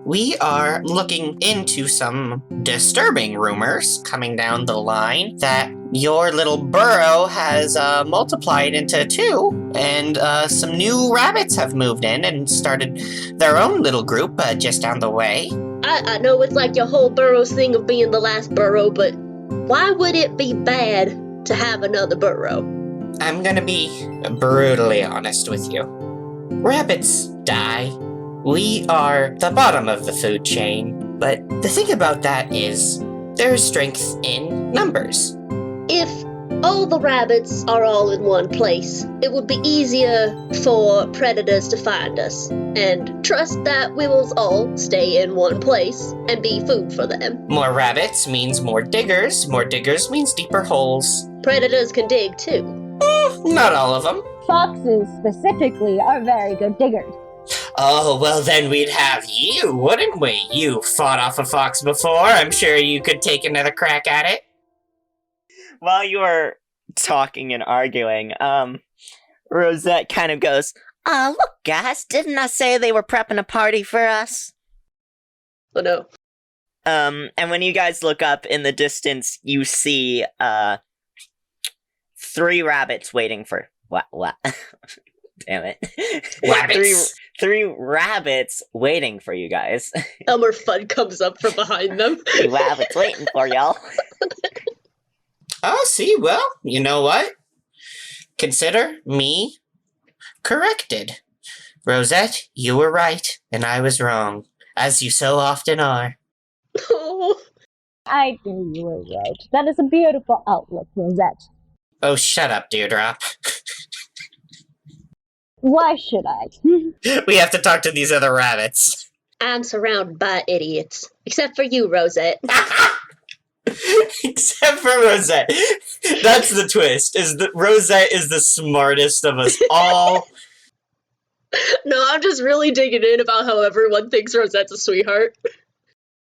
We are looking into some disturbing rumors coming down the line that your little burrow has multiplied into two, and some new rabbits have moved in and started their own little group just down the way. I know it's like your whole Burrows thing of being the last burrow, but why would it be bad to have another burrow? I'm gonna be brutally honest with you. Rabbits die. We are the bottom of the food chain, but the thing about that is there's strength in numbers. If all the rabbits are all in one place, it would be easier for predators to find us, and trust that we will all stay in one place and be food for them. More rabbits means more diggers. More diggers means deeper holes. Predators can dig too. Not all of them. Foxes specifically are very good diggers. Oh, well then we'd have you, wouldn't we? You fought off a fox before. I'm sure you could take another crack at it. While you were talking and arguing, Rosette kind of goes, look guys, didn't I say they were prepping a party for us? Oh no. And when you guys look up in the distance, you see, 3 rabbits waiting for... What? Damn it. Rabbits? Three rabbits waiting for you guys. Elmer Fudd comes up from behind them. 3 rabbits waiting for y'all. Oh, see, well, you know what? Consider me corrected. Rosette, you were right, and I was wrong, as you so often are. Oh. I think you were right. That is a beautiful outlook, Rosette. Oh, shut up, Dewdrop. Why should I? We have to talk to these other rabbits. I'm surrounded by idiots. Except for you, Rosette. Except for Rosette. That's the twist, is that Rosette is the smartest of us all. No, I'm just really digging in about how everyone thinks Rosette's a sweetheart.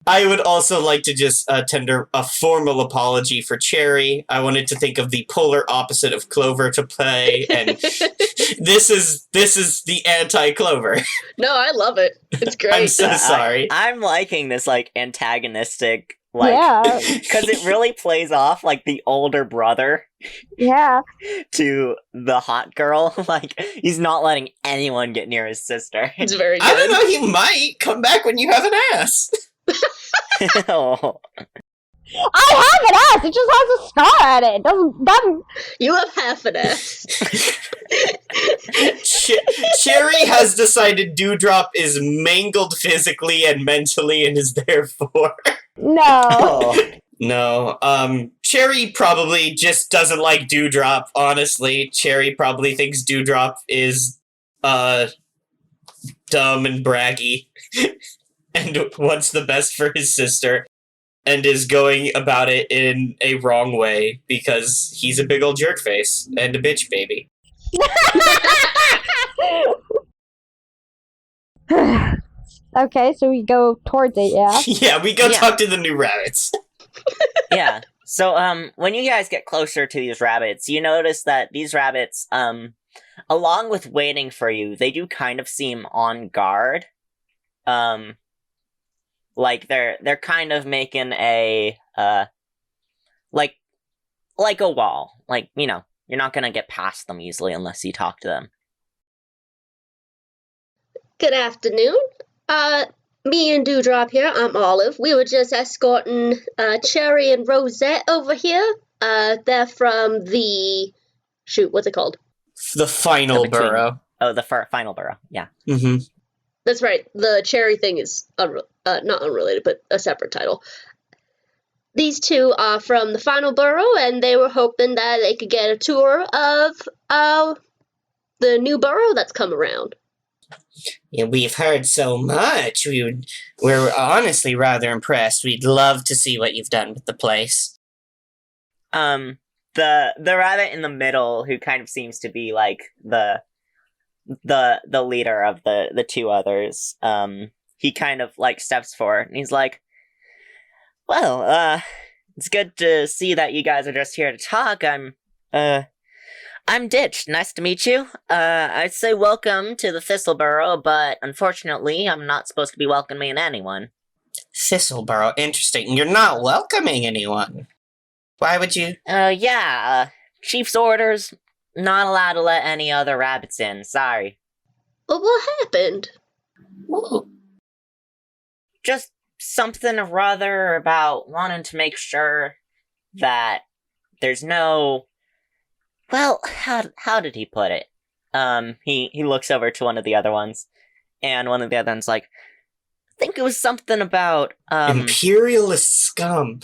I would also like to just tender a formal apology for Cherry. I wanted to think of the polar opposite of Clover to play, and this is the anti-Clover. No, I love it. It's great. I'm so sorry. I'm liking this, antagonistic, Yeah. because it really plays off like the older brother Yeah. to the hot girl. He's not letting anyone get near his sister. It's very good. I don't know, he might come back when you have an ass. Oh. I have an ass! It just has a scar on it. It doesn't... You have half an ass. Cherry has decided Dewdrop is mangled physically and mentally and is therefore... No. Oh. No, Cherry probably just doesn't like Dewdrop, honestly. Cherry probably thinks Dewdrop is, dumb and braggy, and wants the best for his sister, and is going about it in a wrong way, because he's a big old jerkface, and a bitch baby. Okay, so we go towards it, yeah? Yeah, we go Yeah. talk to the new rabbits. Yeah. So, when you guys get closer to these rabbits, you notice that these rabbits, along with waiting for you, they do kind of seem on guard. They're kind of making a, like a wall. You're not gonna get past them easily unless you talk to them. Good afternoon. Me and Dewdrop here. I'm Olive. We were just escorting Cherry and Rosette over here. They're from the... Shoot, what's it called? The final The Between- burrow. Oh, the final burrow, yeah. Mm-hmm. That's right. The Cherry thing is not unrelated, but a separate title. These two are from the final burrow, and they were hoping that they could get a tour of the new burrow that's come around. Yeah, we've heard so much. We're honestly rather impressed. We'd love to see what you've done with the place. The rabbit in the middle, who kind of seems to be the leader of the 2 others, he kind of steps forward and he's like, well, it's good to see that you guys are just here to talk. I'm Ditch. Nice to meet you. I'd say welcome to the Thistle Burrow, but unfortunately, I'm not supposed to be welcoming anyone. Thistleborough, interesting. You're not welcoming anyone. Why would you? Chief's orders, not allowed to let any other rabbits in. Sorry. But what happened? Ooh. Just something or other about wanting to make sure that there's no... Well, how did he put it? He looks over to one of the other ones, and one of the other ones like, I think it was something about, Imperialist scum.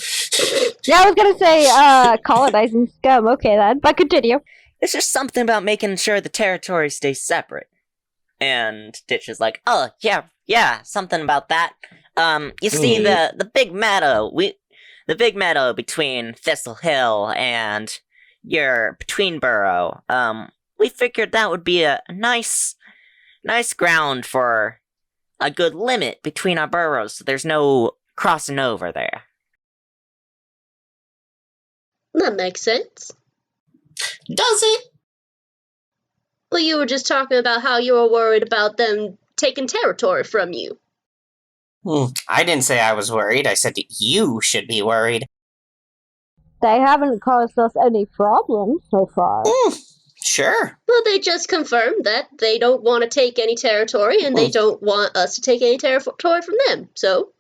Yeah, I was gonna say, colonizing scum. Okay then, but continue. it's just something about making sure the territory stays separate. And Ditch is like, oh, yeah, something about that. You see, the big meadow, the big meadow between Thistle Hill and your Between Burrow, we figured that would be a nice ground for a good limit between our burrows, so there's no crossing over there. That makes sense. Does it? Well, you were just talking about how you were worried about them taking territory from you. I didn't say I was worried. I said that you should be worried. They haven't caused us any problems so far. Sure. Well, they just confirmed that they don't want to take any territory, and they don't want us to take any territory from them. So,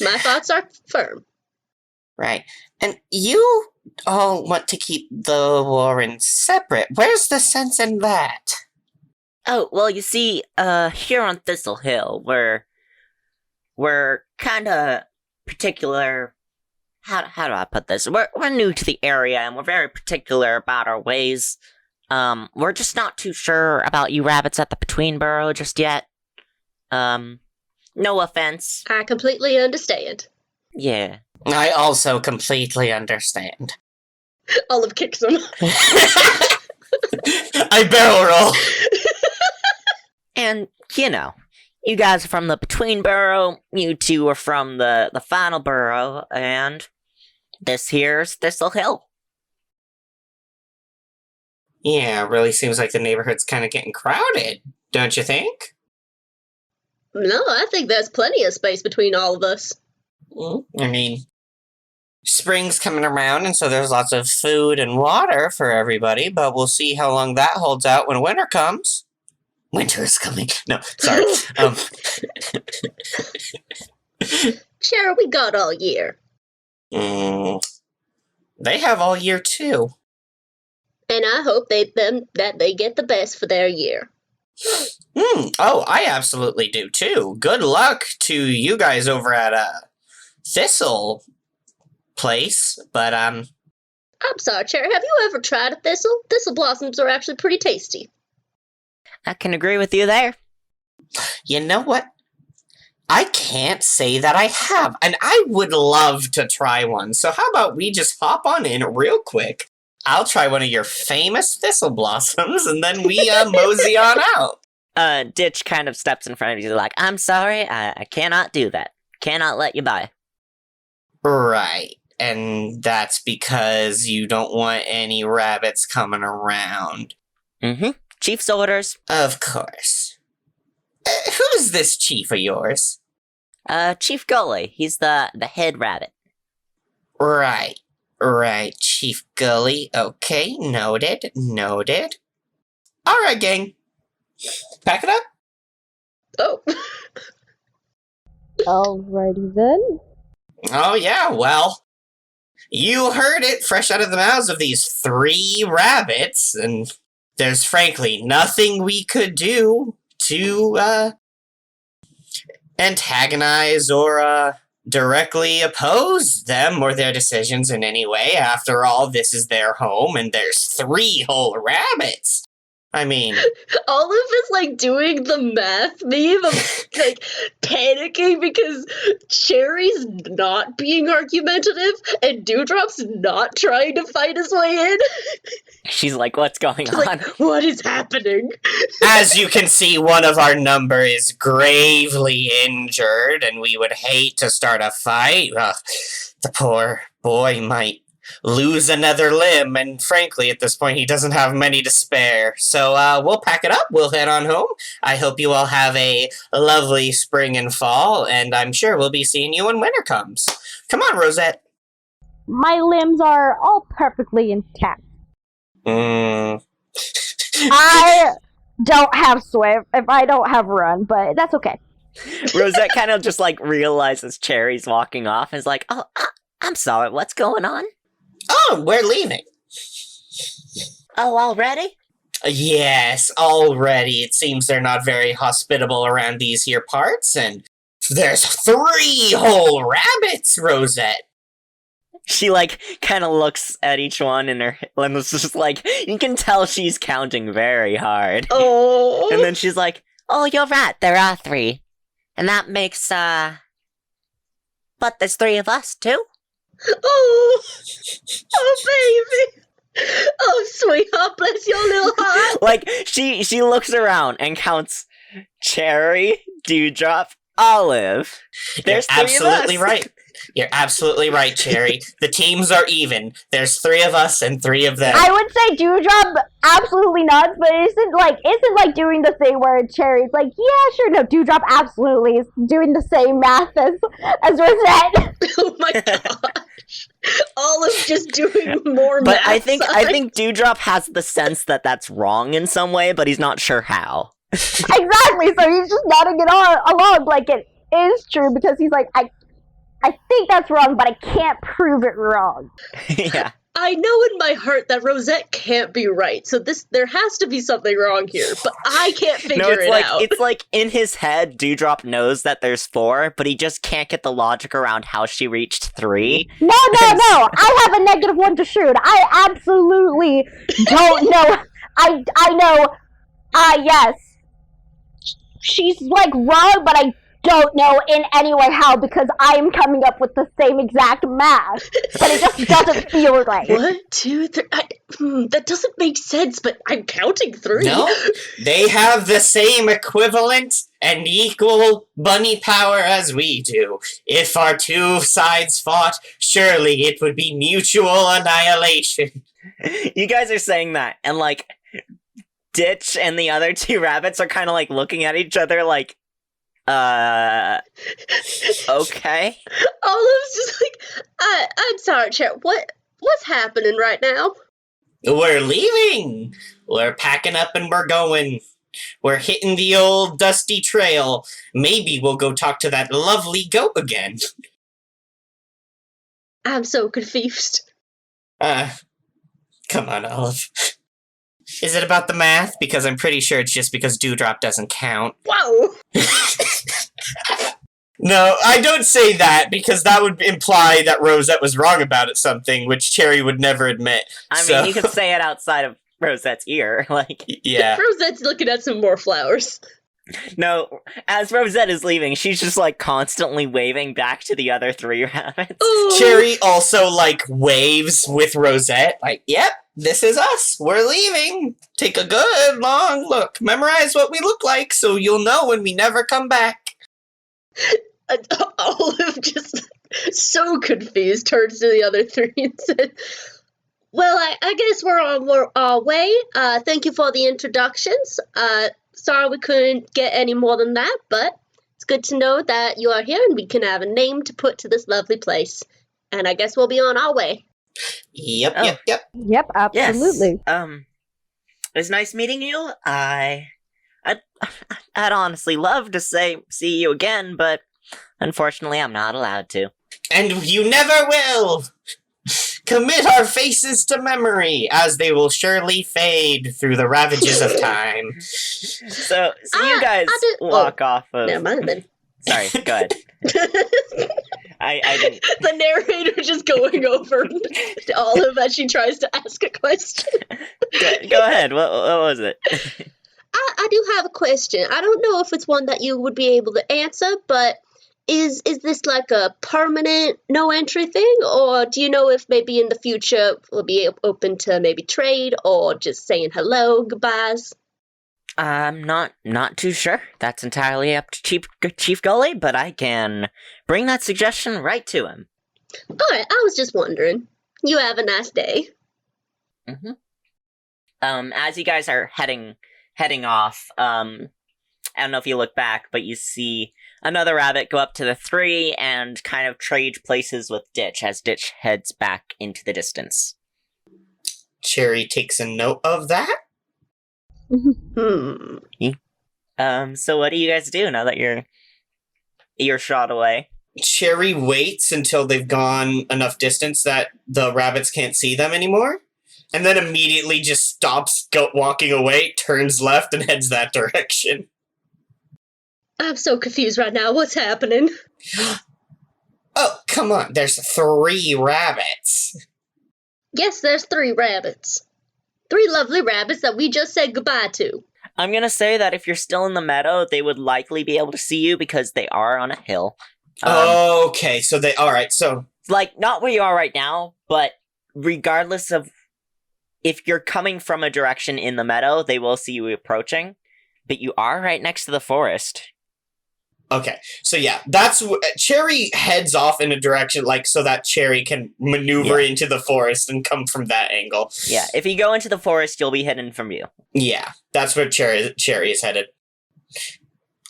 my thoughts are firm. Right. And you all want to keep the Warrens separate. Where's the sense in that? Oh, well, you see, here on Thistle Hill, we're kinda particular. How do I put this? We're new to the area, and we're very particular about our ways. We're just not too sure about you rabbits at the Between Burrow just yet. No offense. I completely understand. Yeah. I also completely understand. Olive kicks him. I barrel roll. And, you guys are from the Between Burrow, you two are from the Final Burrow, and this here's Thistle Hill. Yeah, it really seems like the neighborhood's kind of getting crowded, don't you think? No, I think there's plenty of space between all of us. I mean, spring's coming around, and so there's lots of food and water for everybody, but we'll see how long that holds out when winter comes. Winter is coming. No, sorry. Sure, we got all year. They have all year, too. And I hope that they get the best for their year. Oh, I absolutely do, too. Good luck to you guys over at, Thistle place, but, I'm sorry, Cherry, have you ever tried a thistle? Thistle blossoms are actually pretty tasty. I can agree with you there. You know what? I can't say that I have, and I would love to try one. So how about we just hop on in real quick? I'll try one of your famous thistle blossoms, and then we mosey on out. Ditch kind of steps in front of you like, I'm sorry, I cannot do that. Cannot let you by. Right, and that's because you don't want any rabbits coming around. Chief's orders. Of course. Who's this chief of yours? Chief Gully. He's the head rabbit. Right, Chief Gully. Okay, noted. Alright, gang. Pack it up. Oh. Alrighty then. Oh, yeah, well, you heard it fresh out of the mouths of these 3 rabbits, and there's frankly nothing we could do to, antagonize or, directly oppose them or their decisions in any way. After all, this is their home, and there's 3 whole rabbits. I mean... Olive is, like, doing the math meme of, like, panicking because Cherry's not being argumentative and Dewdrop's not trying to fight his way in. She's like, what's going on? Like, what is happening? As you can see, one of our number is gravely injured, and we would hate to start a fight. The poor boy might lose another limb, and frankly, at this point, he doesn't have many to spare. So we'll pack it up. We'll head on home. I hope you all have a lovely spring and fall, and I'm sure we'll be seeing you when winter comes. Come on, Rosette. My limbs are all perfectly intact. Mm. I don't have swim if I don't have run, but that's okay. Rosette kind of just like realizes Cherry's walking off and is like, oh, I'm sorry, what's going on? Oh, we're leaving. Oh, already? Yes, already. It seems they're not very hospitable around these here parts, and there's 3 whole rabbits, Rosette. She like kind of looks at each one and it's just like, you can tell she's counting very hard. Oh. And then she's like, oh, you're right, there are 3. And that makes, but there's 3 of us, too? Oh, baby. Oh, sweetheart, bless your little heart. Like, she looks around and counts Cherry, Dewdrop, Olive. There's You're 3 of absolutely us. right. You're absolutely right, Cherry. The teams are even. There's 3 of us and 3 of them. I would say Dewdrop absolutely nuts, but isn't like doing the thing where Cherry's like, yeah, sure, no, Dewdrop absolutely is doing the same math as Rosette. Oh my gosh. Olive just doing more But math I think signs. Dewdrop has the sense that that's wrong in some way, but he's not sure how. Exactly, so he's just nodding it along like it is true because he's like, I think that's wrong, but I can't prove it wrong. Yeah. I know in my heart that Rosette can't be right, so there has to be something wrong here, but I can't figure it out. It's like in his head, Dewdrop knows that there's 4, but he just can't get the logic around how she reached 3. No, I have a -1 to shoot. I absolutely don't know. I know, yes. She's like wrong, but I don't know in any way how because I am coming up with the same exact math, but it just doesn't feel right. 1, 2, 3. That doesn't make sense, but I'm counting 3. No, they have the same equivalent and equal bunny power as we do. If our 2 sides fought, surely it would be mutual annihilation. You guys are saying that, and like, Ditch and the other 2 rabbits are kind of like looking at each other like, okay. Olive's just like, I'm sorry, Cher. What's happening right now? We're leaving. We're packing up and we're going. We're hitting the old dusty trail. Maybe we'll go talk to that lovely goat again. I'm so confused. Come on, Olive. Is it about the math? Because I'm pretty sure it's just because Dewdrop doesn't count. Wow. No, I don't say that because that would imply that Rosette was wrong about something, which Cherry would never admit. I mean, you could say it outside of Rosette's ear, like... Yeah. Rosette's looking at some more flowers. No, as Rosette is leaving, she's just, like, constantly waving back to the other 3 rabbits. Ooh. Cherry also, like, waves with Rosette, like, yep, this is us. We're leaving. Take a good, long look. Memorize what we look like so you'll know when we never come back. Olive, just so confused, turns to the other 3 and said, well, I guess we're on our way. Thank you for the introductions. Sorry we couldn't get any more than that, but it's good to know that you are here and we can have a name to put to this lovely place. And I guess we'll be on our way. Yep. Yep, absolutely. Yes. It was nice meeting you. I'd honestly love to see you again, but unfortunately I'm not allowed to. And you never will! Commit our faces to memory, as they will surely fade through the ravages of time. So you guys walk off of... Never mind then. Sorry, go ahead. I didn't... The narrator just going over to Olive as she tries to ask a question. Go ahead, what was it? I do have a question. I don't know if it's one that you would be able to answer, but is this like a permanent no entry thing, or do you know if maybe in the future we'll be open to maybe trade or just saying hello, goodbyes? I'm not too sure. That's entirely up to Chief Gully, but I can bring that suggestion right to him. Alright, I was just wondering. You have a nice day. Mm-hmm. As you guys are heading off, I don't know if you look back, but you see another rabbit go up to the three and kind of trade places with Ditch as Ditch heads back into the distance. Cherry takes a note of that. So what do you guys do now that you're shot away? Cherry waits until they've gone enough distance that the rabbits can't see them anymore, and then immediately just stops walking away, turns left, and heads that direction. I'm so confused right now. What's happening? Oh, come on. There's 3 rabbits. Yes, there's 3 rabbits. 3 lovely rabbits that we just said goodbye to. I'm gonna say that if you're still in the meadow, they would likely be able to see you because they are on a hill. Okay, so alright, so... Like, not where you are right now, but regardless of if you're coming from a direction in the meadow, they will see you approaching, but you are right next to the forest. Okay, so yeah, Cherry heads off in a direction, like, so that Cherry can maneuver into the forest and come from that angle. Yeah, if you go into the forest, you'll be hidden from view. Yeah, that's where Cherry is headed.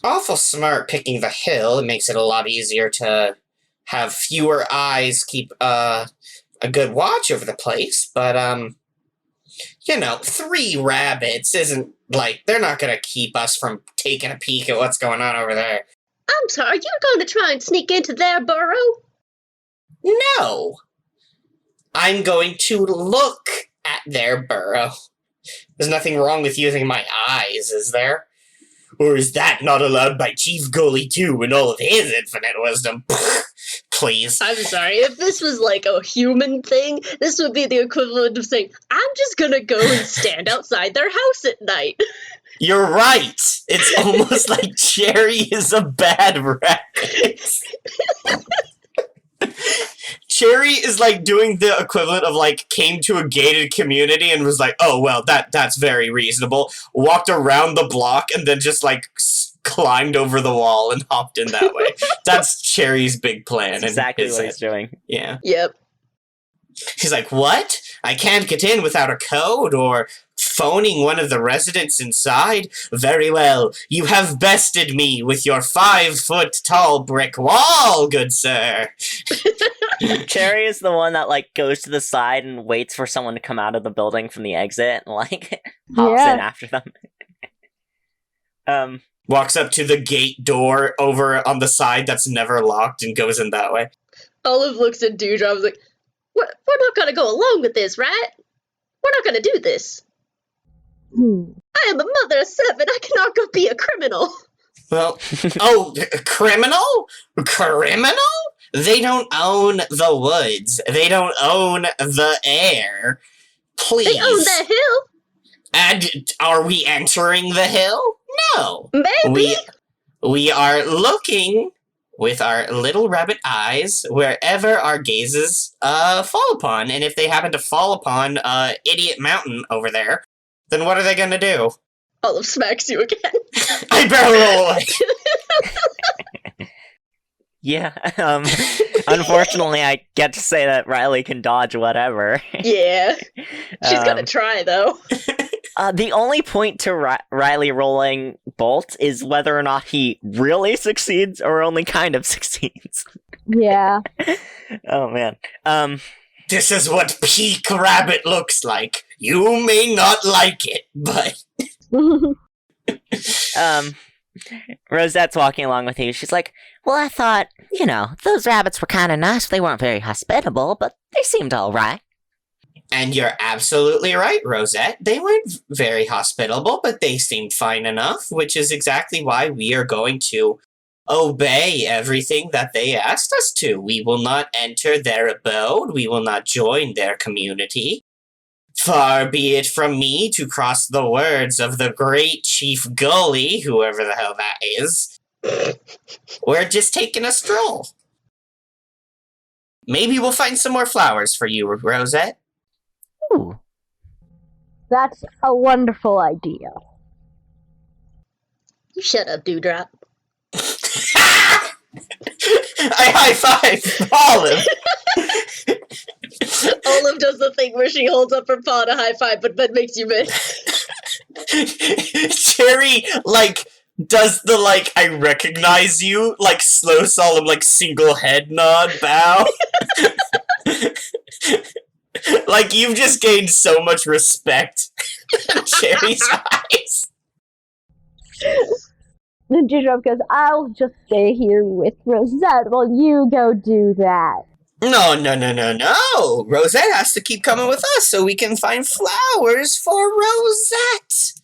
Awful smart picking the hill. It makes it a lot easier to have fewer eyes keep a good watch over the place, but, 3 rabbits isn't, like, they're not gonna keep us from taking a peek at what's going on over there. I'm sorry, you're going to try and sneak into their burrow? No! I'm going to look at their burrow. There's nothing wrong with using my eyes, is there? Or is that not allowed by Chief Gully too in all of his infinite wisdom? Please. I'm sorry, if this was like a human thing, this would be the equivalent of saying, I'm just gonna go and stand outside their house at night. You're right! It's almost like Cherry is a bad rabbit. Cherry is like doing the equivalent of like came to a gated community and was like, oh well, that's very reasonable. Walked around the block and then just like climbed over the wall and hopped in that way. That's Cherry's big plan. That's exactly what he's doing. Yeah. Yep. He's like, what? I can't get in without a code or phoning one of the residents inside? Very well. You have bested me with your 5-foot-tall brick wall, good sir. Cherry is the one that, like, goes to the side and waits for someone to come out of the building from the exit and, like, hops in after them. Walks up to the gate door over on the side that's never locked and goes in that way. Olive looks at Dewdrop's like, we're not gonna go along with this, right? We're not gonna do this. I am a mother of 7. I cannot go be a criminal. Well, criminal? Criminal? They don't own the woods. They don't own the air. Please. They own that hill. And are we entering the hill? No. Maybe. We are looking with our little rabbit eyes wherever our gazes fall upon. And if they happen to fall upon Idiot Mountain over there, then what are they gonna do? Olive smacks you again. I barrel away. Yeah, unfortunately I get to say that Riley can dodge whatever. Yeah. She's gonna try, though. The only point to Riley rolling Bolt is whether or not he really succeeds or only kind of succeeds. Yeah. Oh, man. This is what peak rabbit looks like. You may not like it, but... Rosette's walking along with you. She's like, well, I thought, those rabbits were kind of nice. They weren't very hospitable, but they seemed all right. And you're absolutely right, Rosette. They weren't very hospitable, but they seemed fine enough, which is exactly why we are going to obey everything that they asked us to. We will not enter their abode. We will not join their community. Far be it from me to cross the words of the great Chief Gully, whoever the hell that is. We're just taking a stroll. Maybe we'll find some more flowers for you, Rosette. Ooh. That's a wonderful idea. You shut up, Dewdrop. I high-five Olive. Olive does the thing where she holds up her paw to high five, but then makes you miss. Cherry, like, does the, like, I recognize you, like, slow, solemn, like, single head nod bow. Like, you've just gained so much respect in Cherry's eyes. Then Dewdrop goes, I'll just stay here with Rosette while you go do that. No. Rosette has to keep coming with us so we can find flowers for Rosette.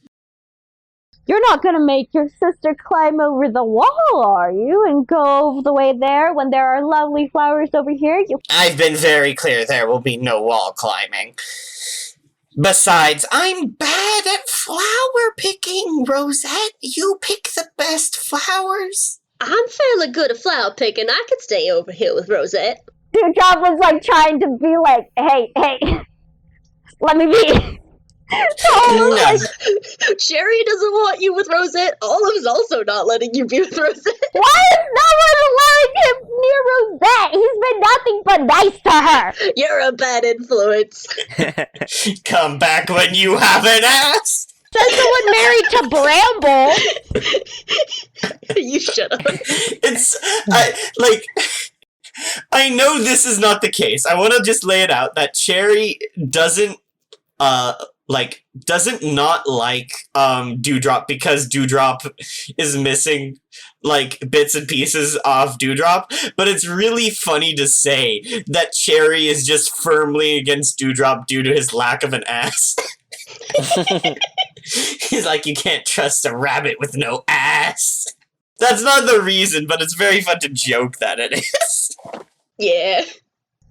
You're not gonna make your sister climb over the wall, are you? And go over the way there when there are lovely flowers over here? I've been very clear there will be no wall climbing. Besides, I'm bad at flower picking, Rosette. You pick the best flowers. I'm fairly good at flower picking. I could stay over here with Rosette. Dewdrop was like trying to be like, hey, let me be. No. Sherry doesn't want you with Rosette. Olive's also not letting you be with Rosette. Why is no one allowing him near Rosette? He's been nothing but nice to her. You're a bad influence. Come back when you have an ass. Says the one married to Bramble. You shut up. I know this is not the case. I want to just lay it out that Cherry doesn't not like Dewdrop because Dewdrop is missing like bits and pieces of Dewdrop, but it's really funny to say that Cherry is just firmly against Dewdrop due to his lack of an ass. He's like, you can't trust a rabbit with no ass. That's not the reason, but it's very fun to joke that it is. Yeah.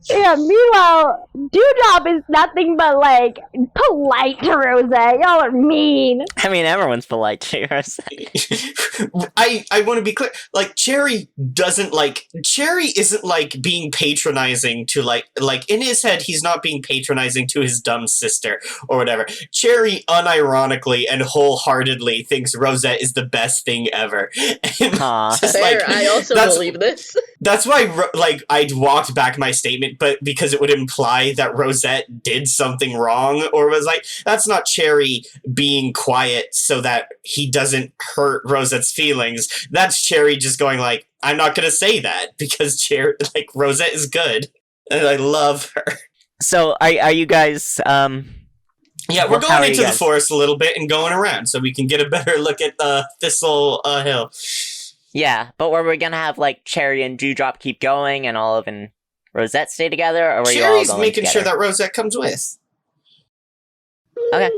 Yeah, meanwhile, Dewdrop is nothing but, like, polite to Rosette. Y'all are mean. I mean, everyone's polite to Rosette. I want to be clear. Like, Cherry isn't, like, being patronizing to, like, in his head, he's not being patronizing to his dumb sister or whatever. Cherry unironically and wholeheartedly thinks Rosette is the best thing ever. And just, Fair, I also believe this. That's why, I'd walked back my statement, but because it would imply that Rosette did something wrong, or was like, that's not Cherry being quiet so that he doesn't hurt Rosette's feelings. That's Cherry just going like, I'm not gonna say that, because Rosette is good, and I love her. So, are you guys, Yeah, we're going into the forest a little bit and going around, so we can get a better look at Thistle Hill. Yeah, but were we gonna have, like, Cherry and Dewdrop keep going, and Olive and Rosette stay together, or were you all Cherry's going making together? sure that Rosette comes with. Okay.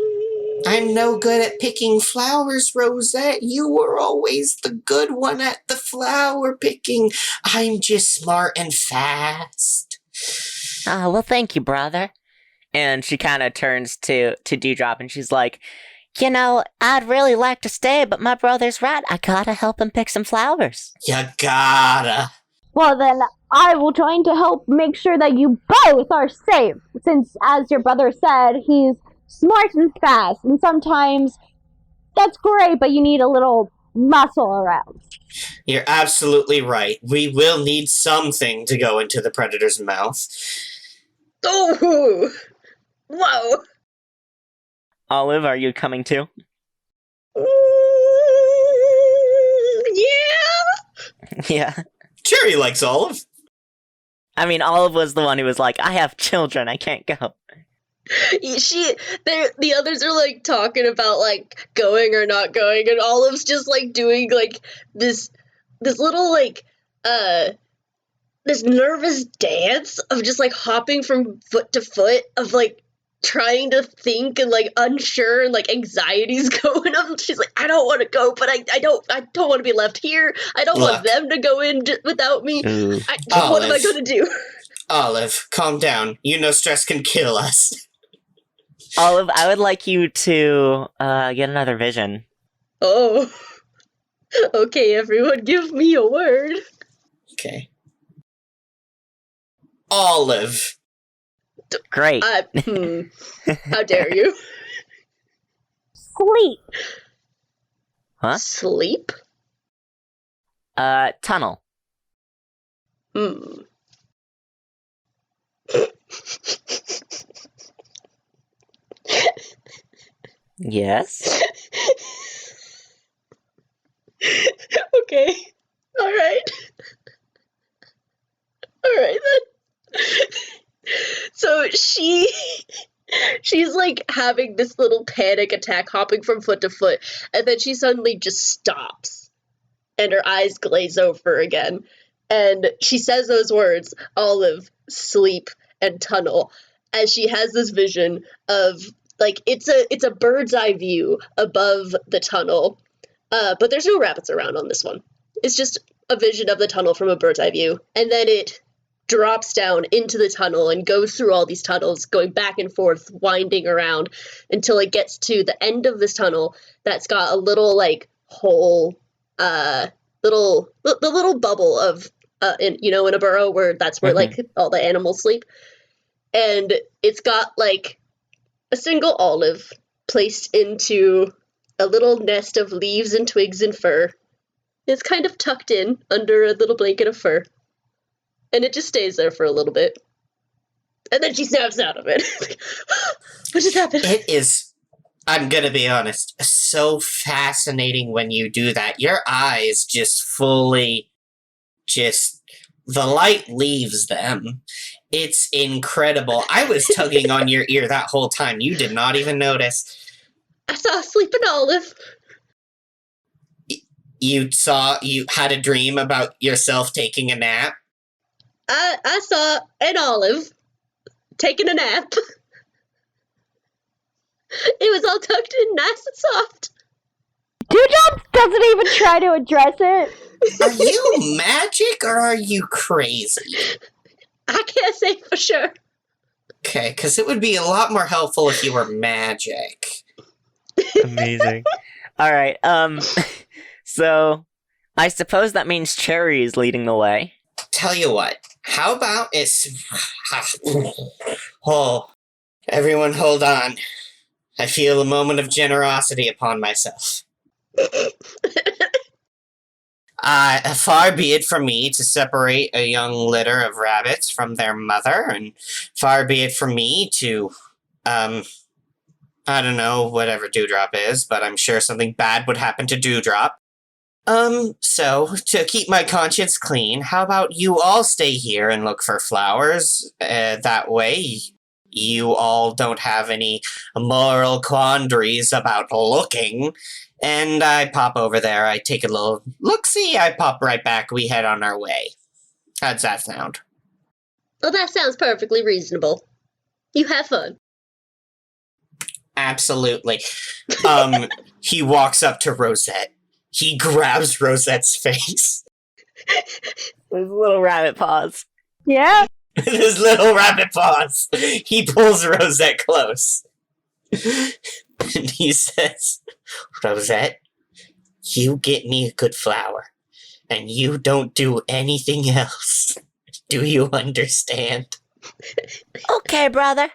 I'm no good at picking flowers, Rosette. You were always the good one at the flower picking. I'm just smart and fast. Oh, well, thank you, brother. And she kind of turns to Dewdrop, and she's like, you know, I'd really like to stay, but my brother's right. I gotta help him pick some flowers. You gotta. Well, then, I will try to help make sure that you both are safe, since, as your brother said, he's smart and fast, and sometimes that's great, but you need a little muscle around. You're absolutely right. We will need something to go into the predator's mouth. Oh! Whoa! Olive, are you coming too? Yeah! Yeah. Cherry likes Olive. I mean, Olive was the one who was like, I have children, I can't go. The others are like talking about like going or not going, and Olive's just like doing like this little like this nervous dance of just like hopping from foot to foot of like trying to think and like unsure and like anxiety's going on. She's like, I don't want to go, but I don't want to be left here. I don't want them to go in without me. What am I gonna do? Olive, calm down. You know stress can kill us. Olive, I would like you to get another vision. Oh. Okay, everyone, give me a word. Okay. Olive. Great. How dare you? Sleep. Huh? Sleep? Tunnel. Yes? Okay. Alright. Alright then. So she's like having this little panic attack, hopping from foot to foot, and then she suddenly just stops. And her eyes glaze over again. And she says those words, Olive, sleep, and tunnel, as she has this vision of, like, it's a bird's eye view above the tunnel. But there's no rabbits around on this one. It's just a vision of the tunnel from a bird's eye view. And then it drops down into the tunnel and goes through all these tunnels, going back and forth, winding around, until it gets to the end of this tunnel that's got a little, like, hole, the little bubble of, in a burrow where that's where, like, all the animals sleep. And it's got, like, a single olive placed into a little nest of leaves and twigs and fur. It's kind of tucked in under a little blanket of fur. And it just stays there for a little bit. And then she snaps out of it. What just happened? It is, I'm gonna be honest, so fascinating when you do that. Your eyes just fully, the light leaves them. It's incredible. I was tugging on your ear that whole time. You did not even notice. I saw a sleeping olive. You had a dream about yourself taking a nap? I saw an olive taking a nap. It was all tucked in nice and soft. Dewdrop doesn't even try to address it. Are you magic or are you crazy? I can't say for sure. Okay, because it would be a lot more helpful if you were magic. Amazing. Alright, so I suppose that means Cherry is leading the way. Tell you what, how about oh, everyone hold on. I feel a moment of generosity upon myself. Far be it from me to separate a young litter of rabbits from their mother, and far be it from me to, I don't know, whatever Dewdrop is, but I'm sure something bad would happen to Dewdrop. So, to keep my conscience clean, how about you all stay here and look for flowers? That way, you all don't have any moral quandaries about looking. And I pop over there, I take a little look-see, I pop right back, we head on our way. How's that sound? Well, that sounds perfectly reasonable. You have fun. Absolutely. He walks up to Rosette. He grabs Rosette's face. With little rabbit paws. Yeah. His little rabbit paws. He pulls Rosette close. And he says, Rosette, you get me a good flower, and you don't do anything else. Do you understand? Okay, brother.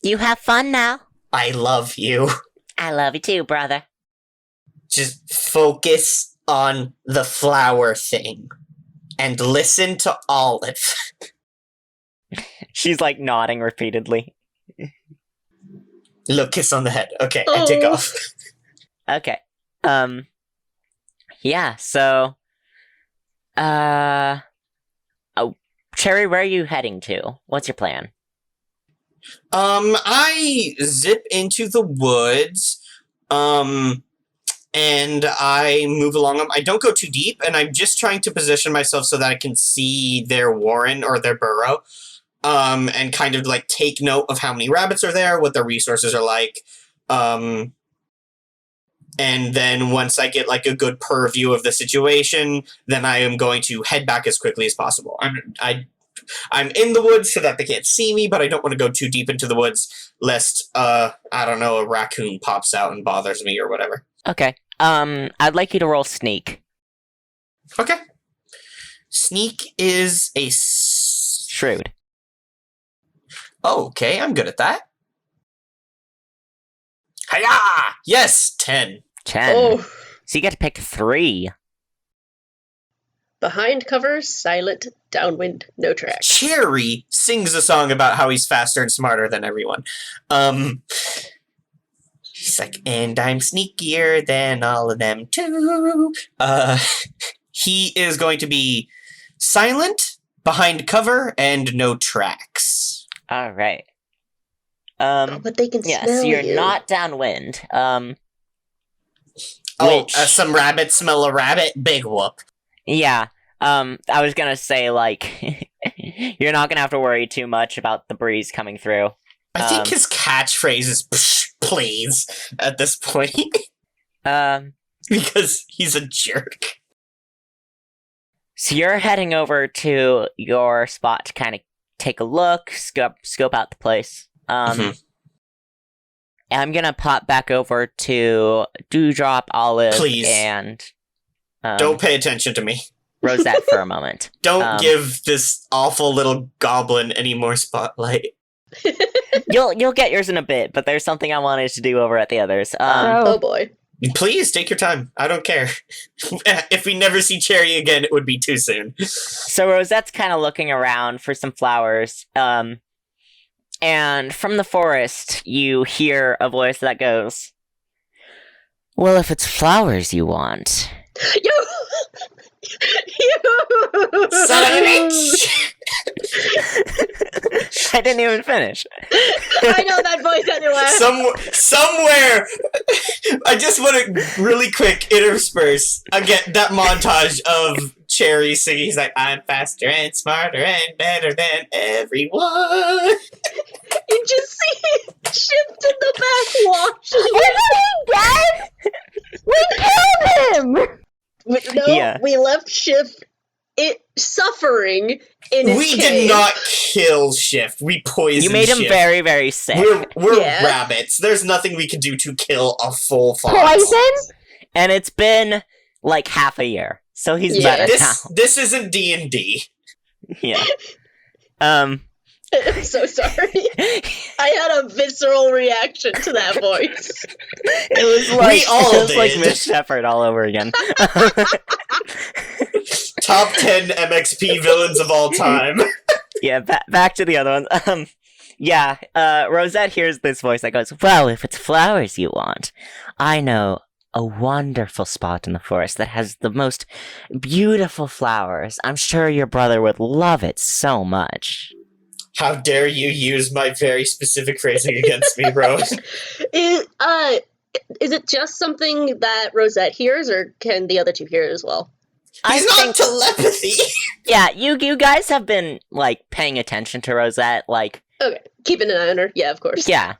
You have fun now. I love you. I love you too, brother. Just focus on the flower thing. And listen to Olive. She's like nodding repeatedly. Look, kiss on the head. Okay, I take off. Okay. Yeah, so oh, Cherry, where are you heading to? What's your plan? I zip into the woods, and I move along them. I don't go too deep, and I'm just trying to position myself so that I can see their warren or their burrow, and kind of like take note of how many rabbits are there, what their resources are like, and then once I get like a good purview of the situation, then I am going to head back as quickly as possible. I'm in the woods so that they can't see me, but I don't want to go too deep into the woods lest, I don't know, a raccoon pops out and bothers me or whatever. Okay. I'd like you to roll sneak. Okay. Sneak is a Shrewd. Okay, I'm good at that. Hiya! Yes, 10. 10. Oh, So you get to pick 3. behind cover, silent, downwind, no track. Cherry sings a song about how he's faster and smarter than everyone. He's like, and I'm sneakier than all of them too. He is going to be silent, behind cover, and no tracks. All right. But they can Yeah, smell so you're you. not downwind. Some rabbits smell a rabbit. Big whoop. Yeah. I was gonna say, like, you're not gonna have to worry too much about the breeze coming through. I think his catchphrase is "Psh, please" at this point. Because he's a jerk. So you're heading over to your spot to kind of take a look, scope out the place. Mhm. I'm gonna pop back over to Dewdrop, Olive, Please. and Don't pay attention to me. Rosette for a moment. Don't give this awful little goblin any more spotlight. You'll get yours in a bit, but there's something I wanted to do over at the others. Oh boy. Please take your time. I don't care. If we never see Cherry again, it would be too soon. So Rosette's kind of looking around for some flowers. And from the forest, you hear a voice that goes, "Well, if it's flowers you want." You! Son of a bitch! I didn't even finish. I know that voice anywhere. Somewhere! I just want to really quick intersperse again that montage of Cherry singing. He's like, I'm faster and smarter and better than everyone. You just see Shift in the back watching. Isn't he dead? We killed him! Yeah. We left Shift suffering in his We cave. did not kill Shift. We poisoned You made him Shift. very, very sick. We're Yeah. rabbits. There's nothing we can do to kill a full fox. Poison? And it's been like half a year. So he's Yeah. better now. This isn't D&D. Yeah. I'm so sorry. I had a visceral reaction to that voice. It was like, all like did. Miss Shepherd all over again. Top 10 MXP villains of all time. Yeah, back to the other ones. Rosette hears this voice that goes, "Well, if it's flowers you want, I know a wonderful spot in the forest that has the most beautiful flowers. I'm sure your brother would love it so much." How dare you use my very specific phrasing against me, Rose? Is it just something that Rosette hears, or can the other two hear it as well? He's not telepathy. Yeah, you guys have been, like, paying attention to Rosette, like... Okay, keeping an eye on her. Yeah, of course. Yeah.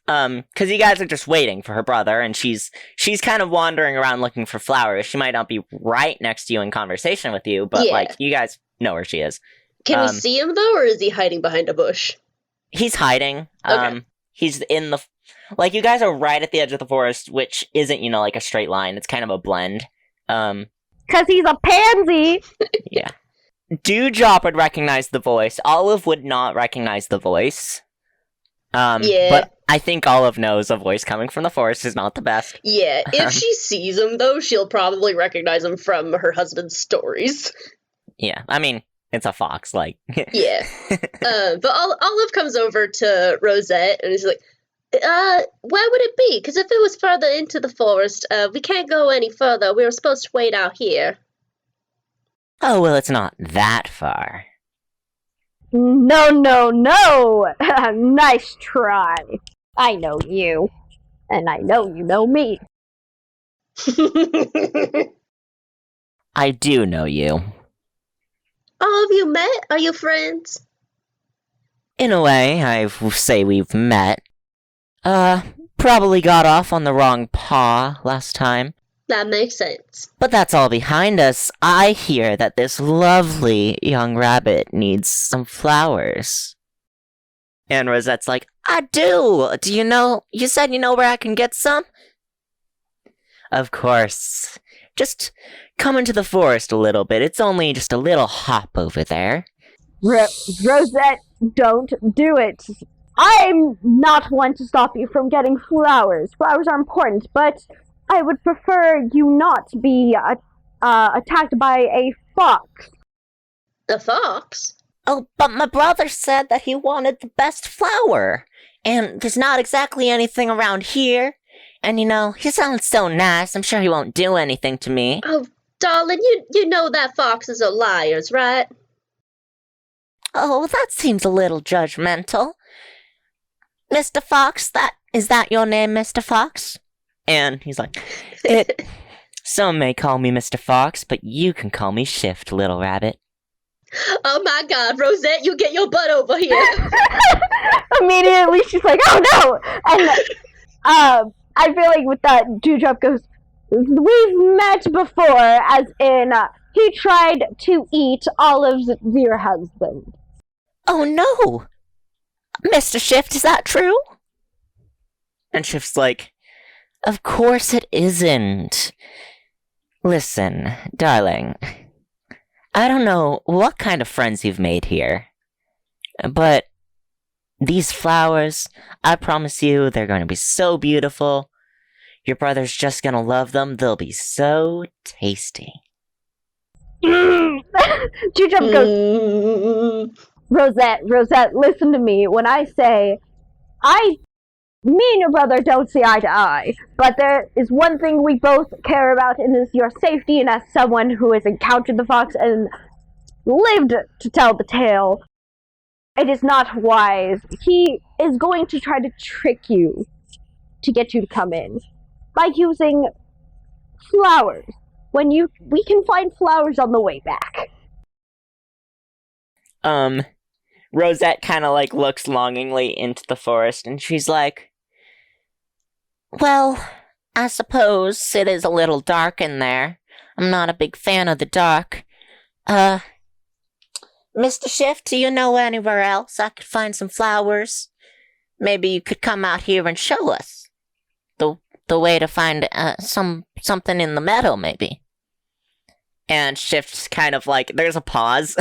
Because you guys are just waiting for her brother, and she's kind of wandering around looking for flowers. She might not be right next to you in conversation with you, but, Yeah. like, you guys know where she is. Can we see him, though, or is he hiding behind a bush? He's hiding. Okay. He's in the... Like, you guys are right at the edge of the forest, which isn't, like, a straight line. It's kind of a blend. Because he's a pansy. Yeah. Dewdrop would recognize the voice. Olive would not recognize the voice. Yeah. But I think Olive knows a voice coming from the forest is not the best. Yeah, if she sees him, though, she'll probably recognize him from her husband's stories. Yeah, I mean, it's a fox, like... Yeah. But Olive comes over to Rosette, and he's like, where would it be? Because if it was further into the forest, we can't go any further. We were supposed to wait out here. Oh, well, it's not that far. No. Nice try. I know you. And I know you know me. I do know you. Oh, have you met? Are you friends? In a way, I say we've met. Probably got off on the wrong paw last time. That makes sense. But that's all behind us. I hear that this lovely young rabbit needs some flowers. And Rosette's like, I do! Do you know? You said you know where I can get some? Of course. Just come into the forest a little bit. It's only just a little hop over there. Rosette, don't do it. I'm not one to stop you from getting flowers. Flowers are important, but I would prefer you not be attacked by a fox. A fox? Oh, but my brother said that he wanted the best flower. And there's not exactly anything around here. And he sounds so nice. I'm sure he won't do anything to me. Oh, darling, you know that foxes are liars, right? Oh, that seems a little judgmental. Mr. Fox, is that your name, Mr. Fox? And he's like, some may call me Mr. Fox, but you can call me Shift, little rabbit. Oh my God, Rosette, you get your butt over here. Immediately, she's like, "Oh no!" And I feel like with that, Dewdrop goes, "We've met before, as in he tried to eat Olive's dear husband." Oh no! Mr. Shift, is that true? And Shift's like, of course it isn't. Listen, darling, I don't know what kind of friends you've made here, but these flowers, I promise you, they're going to be so beautiful. Your brother's just going to love them. They'll be so tasty. Dewdrop goes, Rosette, listen to me when I say, me and your brother don't see eye to eye, but there is one thing we both care about, and is your safety, and as someone who has encountered the fox and lived to tell the tale, it is not wise. He is going to try to trick you to get you to come in by using flowers. We can find flowers on the way back. Rosette kind of looks longingly into the forest, and she's like, well, I suppose it is a little dark in there. I'm not a big fan of the dark. Mr. Shift, do you know anywhere else I could find some flowers? Maybe you could come out here and show us the way to find something in the meadow, maybe. And Shift's kind of there's a pause.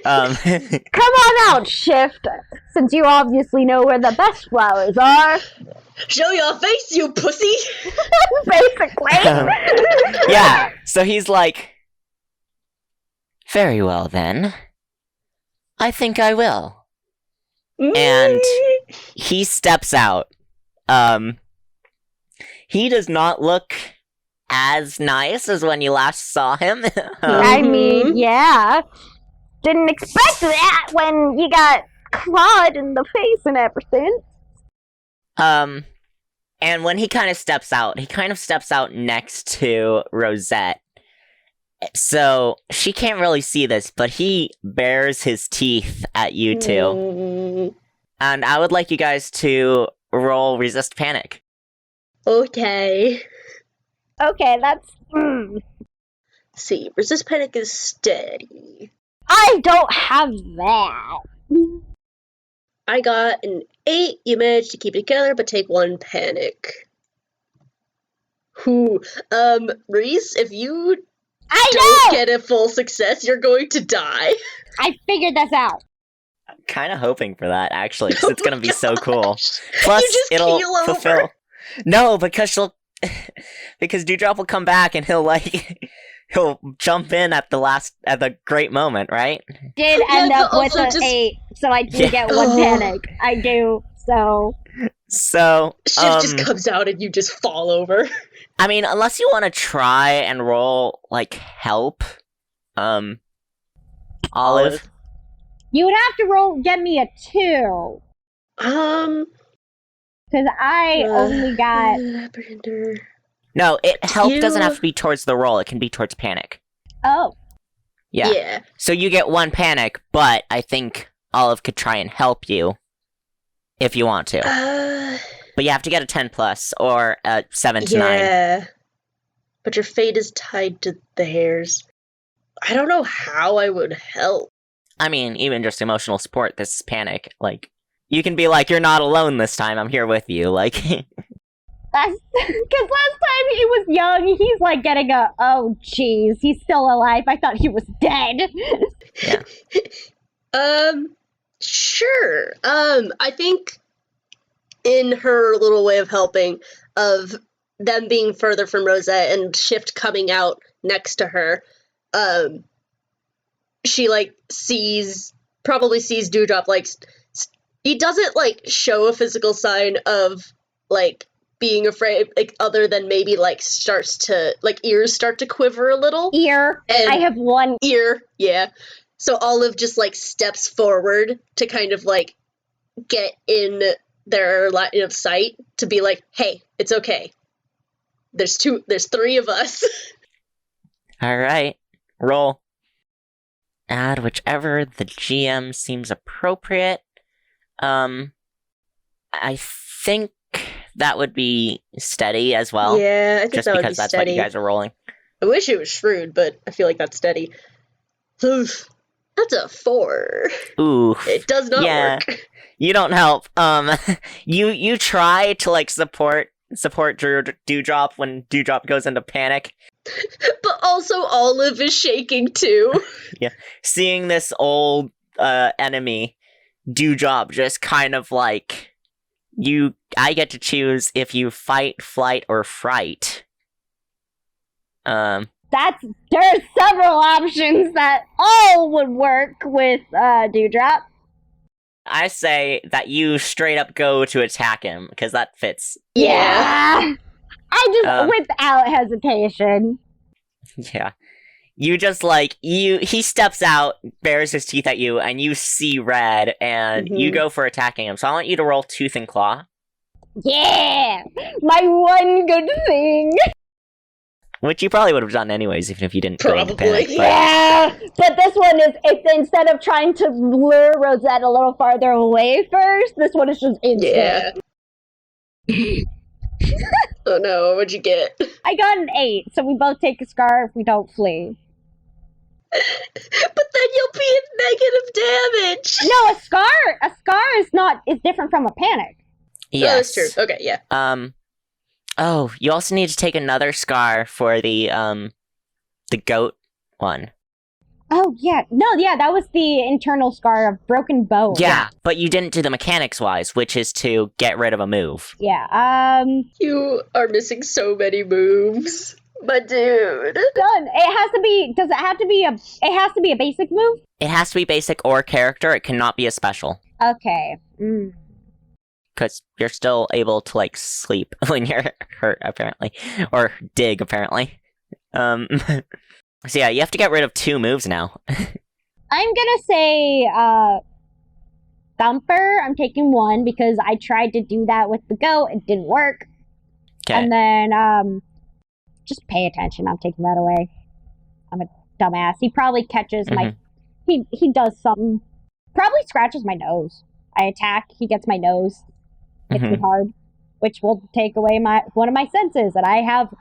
Come on out, Shift, since you obviously know where the best flowers are. Show your face, you pussy! Basically. Yeah, so he's like, very well then. I think I will. And he steps out. He does not look as nice as when you last saw him. I mean, yeah. Didn't expect that when you got clawed in the face and everything. And when he kind of steps out next to Rosette. So she can't really see this, but he bares his teeth at you two. And I would like you guys to roll Resist Panic. Okay. Okay, that's... See, Resist Panic is steady. I don't have that. I got an 8. You managed to keep it together, but take 1 panic. Whew. Reese, if you don't get a full success, you're going to die. I figured this out. I'm kind of hoping for that, actually, because it's going to be so cool. You Plus, just it'll keel over. fulfill... No, because because Dewdrop will come back and he'll jump in at the great moment, right? Did end up with also an just- 8, so I do get 1 panic. I do, so... So, Shift just comes out and you just fall over. I mean, unless you want to try and roll, help, Olive. You would have to get me a 2. Because I only got... Apprehender. No, help doesn't You- have to be towards the roll, it can be towards panic. Oh. Yeah. So you get 1 panic, but I think Olive could try and help you if you want to. But you have to get a 10 plus or a 7 to 9. Yeah. But your fate is tied to theirs. I don't know how I would help. I mean, even just emotional support, this is panic. You can be like, you're not alone this time, I'm here with you. That's... Because last time he was young, he's getting oh jeez, he's still alive. I thought he was dead. Yeah. Sure. I think in her little way of helping, of them being further from Rosette and Shift coming out next to her, she probably sees Dewdrop he doesn't show a physical sign of being afraid, like, other than maybe, like, starts to, like, ears start to quiver a little. Ear. And I have one. ear, yeah. So Olive just, like, steps forward to kind of, like, get in their line of sight to be like, hey, it's okay. There's 3 of us. Alright, roll. Add whichever the GM seems appropriate. I think that would be steady as well. Yeah, I think just that would be because that's steady. what you guys are rolling. I wish it was shrewd, but I feel like that's steady. Oof. That's a 4. Ooh. It does not work. You don't help. You try to like support Dewdrop when Dewdrop goes into panic. But also Olive is shaking too. Yeah. Seeing this old enemy, Dewdrop just kind of like I get to choose if you fight, flight, or fright. There's several options that all would work with Dewdrop. I say that you straight up go to attack him, because that fits. Yeah. I just, without hesitation. Yeah. You just, like, he steps out, bares his teeth at you, and you see red, and you go for attacking him. So I want you to roll Tooth and Claw. Yeah! My one good thing! Which you probably would have done anyways, even if you didn't go into Probably. panic. But... Yeah! But this one is, it's instead of trying to lure Rosette a little farther away first, this one is just instant. Yeah. Oh no, what'd you get? I got an 8, so we both take a scar if we don't flee. But then you'll be in negative damage! No, a scar is different from a panic. Yes. Oh, that's true. Okay, yeah. Oh, you also need to take another scar for the goat one. Oh, yeah. No, yeah, that was the internal scar of broken bone. Yeah, but you didn't do the mechanics-wise, which is to get rid of a move. Yeah, You are missing so many moves. But dude. done. It has to be a basic move? It has to be basic or character, it cannot be a special. Okay. Because you're still able to, like, sleep when you're hurt, apparently. Or dig, apparently. So yeah, you have to get rid of 2 moves now. I'm gonna say, Thumper. I'm taking 1 because I tried to do that with the goat. It didn't work. Okay. And then, just pay attention. I'm taking that away. I'm a dumbass. He probably catches my... He does something. Probably scratches my nose. I attack, he gets my nose. Hits me hard. Which will take away one of my senses. And I have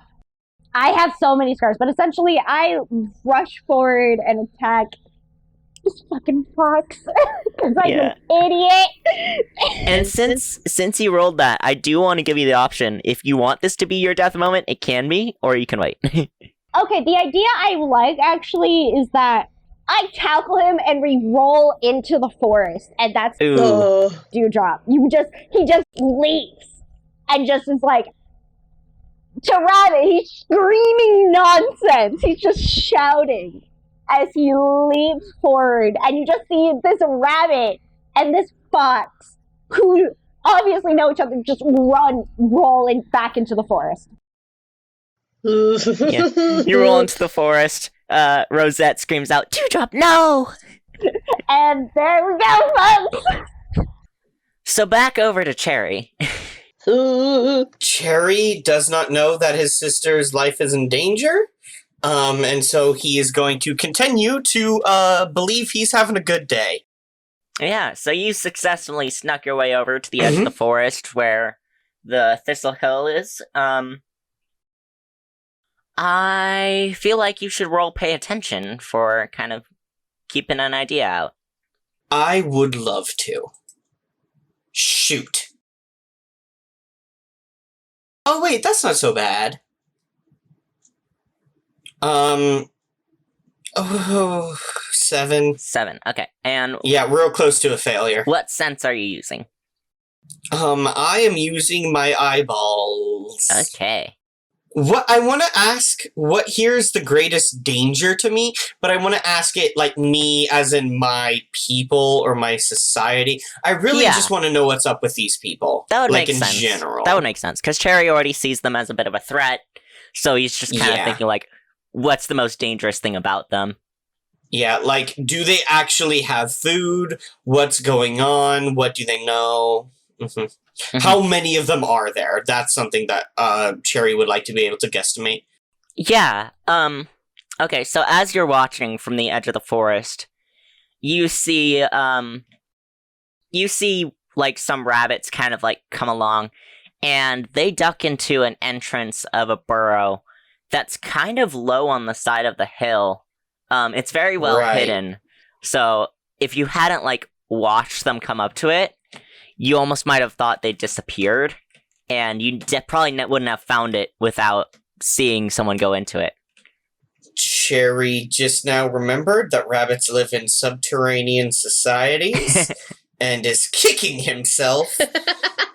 so many scars. But essentially, I rush forward and attack this fucking fox. Because I'm an idiot. And since you rolled that, I do want to give you the option. If you want this to be your death moment, it can be, or you can wait. Okay, the idea I like, actually, is that I tackle him and we roll into the forest. And that's Dewdrop. He just leaps. And just is like, to Rabbit, he's screaming nonsense. He's just shouting as he leaps forward. And you just see this rabbit and this fox, who obviously know each other, just rolling back into the forest. You roll into the forest. Rosette screams out, "Dewdrop, no!" And there we go, folks! So back over to Cherry. Cherry does not know that his sister's life is in danger, and so he is going to continue to believe he's having a good day. Yeah, so you successfully snuck your way over to the edge of the forest where the Thistle Hill is. I feel like you should roll pay attention for kind of keeping an idea out. I would love to. Shoot. Oh wait, that's not so bad. 7. 7, okay. And yeah, real close to a failure. what sense are you using? I am using my eyeballs. Okay. What I want to ask, what here's the greatest danger to me, but I want to ask it like me as in my people or my society. I really Yeah. just want to know what's up with these people. That would like make in sense. general. That would make sense, because Cherry already sees them as a bit of a threat, so he's just kind of Yeah. thinking, like, what's the most dangerous thing about them? Yeah, like, do they actually have food? What's going on? What do they know? How many of them are there? That's something that Cherry would like to be able to guesstimate. Yeah, okay, so as you're watching from the edge of the forest, you see, like, some rabbits kind of, like, come along, and they duck into an entrance of a burrow that's kind of low on the side of the hill. It's very well Right. hidden, so if you hadn't, like, watched them come up to it, you almost might have thought they disappeared, and you probably wouldn't have found it without seeing someone go into it. Cherry just now remembered that rabbits live in subterranean societies and is kicking himself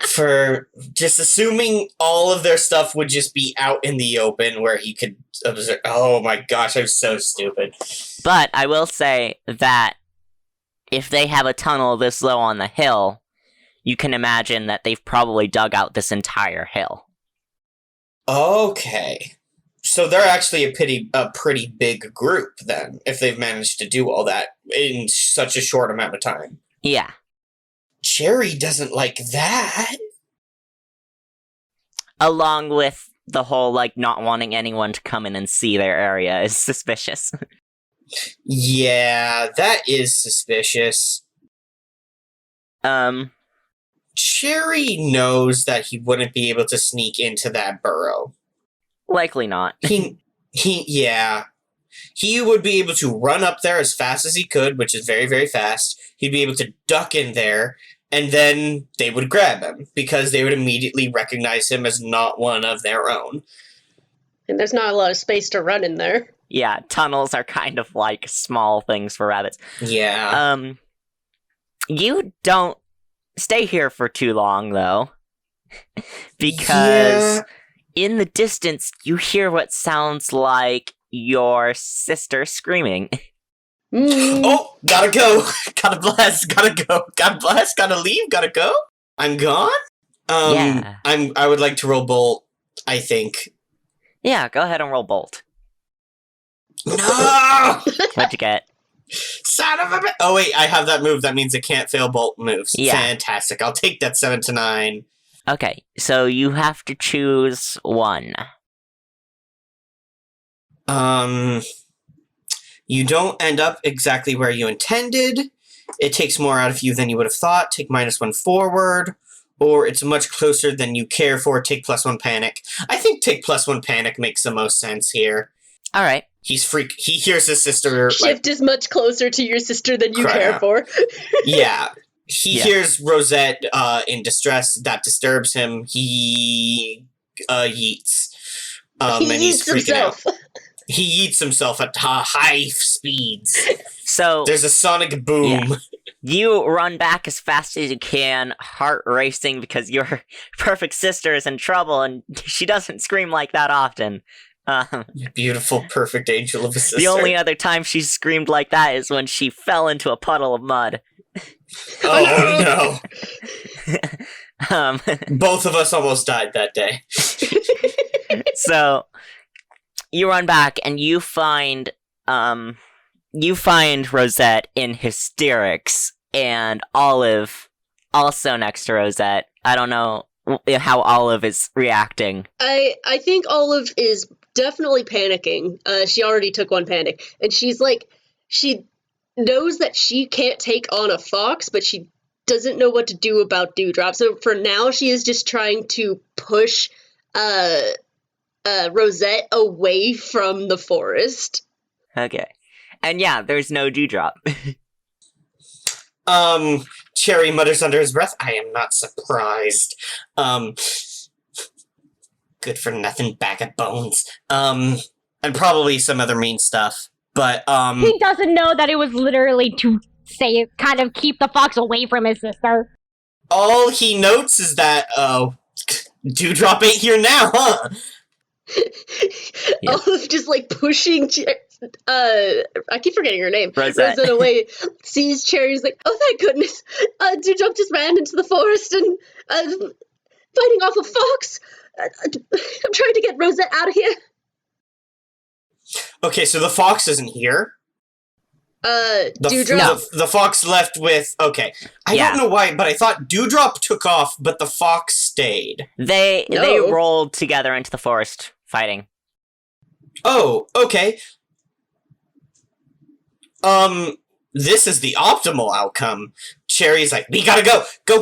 for just assuming all of their stuff would just be out in the open where he could observe. Oh my gosh, I'm so stupid. But I will say that if they have a tunnel this low on the hill, you can imagine that they've probably dug out this entire hill. Okay. So they're actually a pretty big group then, if they've managed to do all that in such a short amount of time. Yeah. Cherry doesn't like that. Along with the whole, like, not wanting anyone to come in and see their area is suspicious. Yeah, that is suspicious. Cherry knows that he wouldn't be able to sneak into that burrow. Likely not. Yeah. He would be able to run up there as fast as he could, which is very, very fast. He'd be able to duck in there, and then they would grab him, because they would immediately recognize him as not one of their own. And there's not a lot of space to run in there. Yeah, tunnels are kind of like small things for rabbits. Yeah. You don't stay here for too long, though. Because in the distance, you hear what sounds like your sister screaming. Oh, gotta go. Gotta bless. Gotta go. God bless. Gotta leave. Gotta go. I'm gone. Yeah. I would like to roll bolt, I think. Yeah, go ahead and roll bolt. No! What'd you get? Son of a bitch. Oh, wait, I have that move. That means it can't fail bolt moves. Yeah. Fantastic. I'll take that 7 to 9. Okay, so you have to choose one. You don't end up exactly where you intended. It takes more out of you than you would have thought. Take -1 forward. Or it's much closer than you care for. Take +1 panic. I think take +1 panic makes the most sense here. Alright. He hears his sister. Shift is much closer to your sister than you Cry care out. for. Yeah. He Yeah. hears Rosette in distress. That disturbs him. He yeets. He And he's eats freaking himself. out. He yeets himself at high speeds. So There's a sonic boom. you run back as fast as you can, heart racing, because your perfect sister is in trouble, and she doesn't scream like that often. Beautiful, perfect angel of a sister. The only other time she screamed like that is when she fell into a puddle of mud. Oh Um, no! Both of us almost died that day. so you run back and you find Rosette in hysterics, and Olive also next to Rosette. I don't know how Olive is reacting. I think Olive is definitely panicking. She already took one panic. And she's like, she knows that she can't take on a fox, but she doesn't know what to do about Dewdrop. So for now, she is just trying to push Rosette away from the forest. Okay. And yeah, there's no Dewdrop. Cherry mutters under his breath, I am not surprised. Good for nothing bag of bones. And probably some other mean stuff. But, He doesn't know that it was literally to say, kind of keep the fox away from his sister. all he notes is that, Dewdrop ain't here now, huh? Yeah. Olive just like pushing I keep forgetting her name. Rosette. away, sees Cherry, is like, oh thank goodness. Dewdrop just ran into the forest and fighting off a fox. I'm trying to get Rosette out of here. Okay, so the fox isn't here. Dewdrop. The fox left with. Okay, I Yeah. don't know why, but I thought Dewdrop took off, but the fox stayed. They No. rolled together into the forest fighting. Oh, okay. This is the optimal outcome. Cherry's like, we gotta go, go,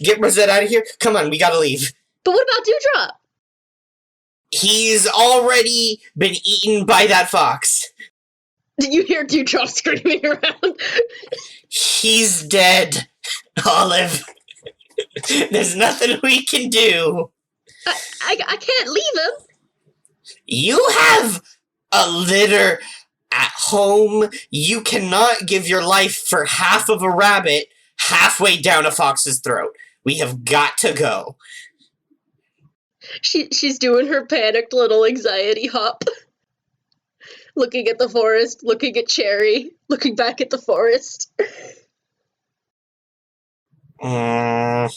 get Rosette out of here. Come on, we gotta leave. But what about Dewdrop? He's already been eaten by that fox. Did you hear Dewdrop screaming around? He's dead, Olive. There's nothing we can do. I can't leave him. You have a litter at home. You cannot give your life for half of a rabbit halfway down a fox's throat. We have got to go. She's doing her panicked little anxiety hop. Looking at the forest, looking at Cherry, looking back at the forest. Do